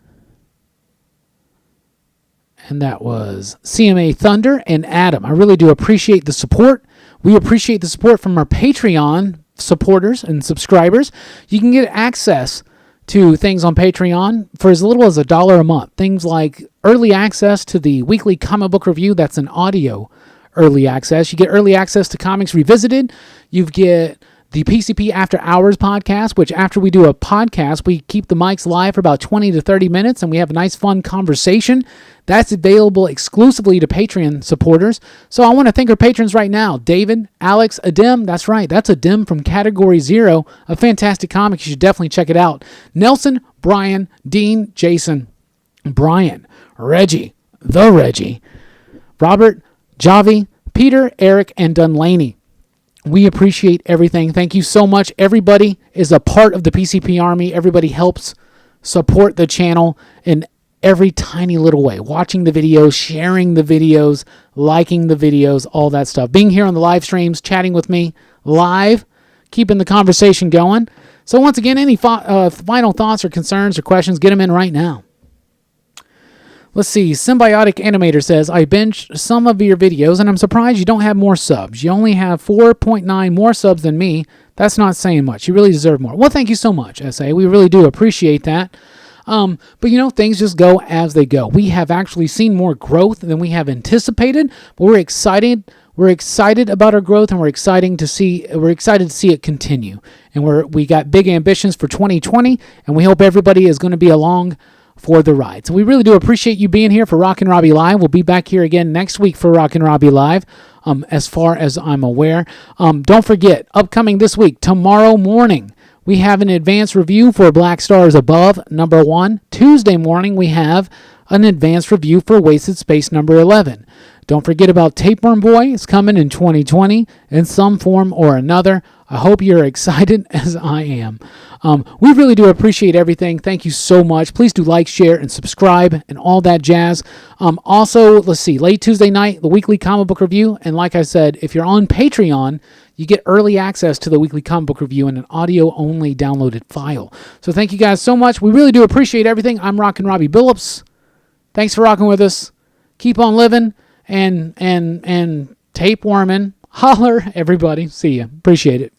And that was CMA Thunder and Adam. I really do appreciate the support. We appreciate the support from our Patreon supporters and subscribers. You can get access to things on Patreon for as little as $1 a month. Things like early access to the weekly comic book review. That's an audio early access. You get early access to Comics Revisited. You get the PCP After Hours podcast, which after we do a podcast, we keep the mics live for about 20 to 30 minutes, and we have a nice, fun conversation. That's available exclusively to Patreon supporters. So I want to thank our patrons right now. David, Alex, Adim. That's right. That's Adim from Category 0, a fantastic comic. You should definitely check it out. Nelson, Brian, Dean, Jason, Brian, Reggie, the Reggie, Robert, Javi, Peter, Eric, and Dunlaney. We appreciate everything. Thank you so much. Everybody is a part of the PCP Army. Everybody helps support the channel in every tiny little way. Watching the videos, sharing the videos, liking the videos, all that stuff. Being here on the live streams, chatting with me live, keeping the conversation going. So once again, any final thoughts or concerns or questions, get them in right now. Let's see. Symbiotic Animator says, I binged some of your videos, and I'm surprised you don't have more subs. You only have 4.9 more subs than me. That's not saying much. You really deserve more. Well, thank you so much, SA. We really do appreciate that. But, things just go as they go. We have actually seen more growth than we have anticipated, but we're excited. We're excited about our growth, and we're excited to see it continue. And we got big ambitions for 2020, and we hope everybody is going to be along for the ride. So we really do appreciate you being here for Rockin Robbie Live. We'll be back here again next week for Rockin Robbie Live, as far as I'm aware. Don't forget, upcoming this week, tomorrow morning, we have an advanced review for Black Stars Above, number 1. Tuesday morning, we have an advanced review for Wasted Space, number 11. Don't forget about Tapeworm Boy. It's coming in 2020 in some form or another. I hope you're excited as I am. We really do appreciate everything. Thank you so much. Please do like, share, and subscribe and all that jazz. Also, let's see, late Tuesday night, the weekly comic book review. And like I said, if you're on Patreon, you get early access to the weekly comic book review in an audio-only downloaded file. So thank you guys so much. We really do appreciate everything. I'm Rockin Robbie Billups. Thanks for rocking with us. Keep on living and tapeworming. Holler, everybody. See ya. Appreciate it.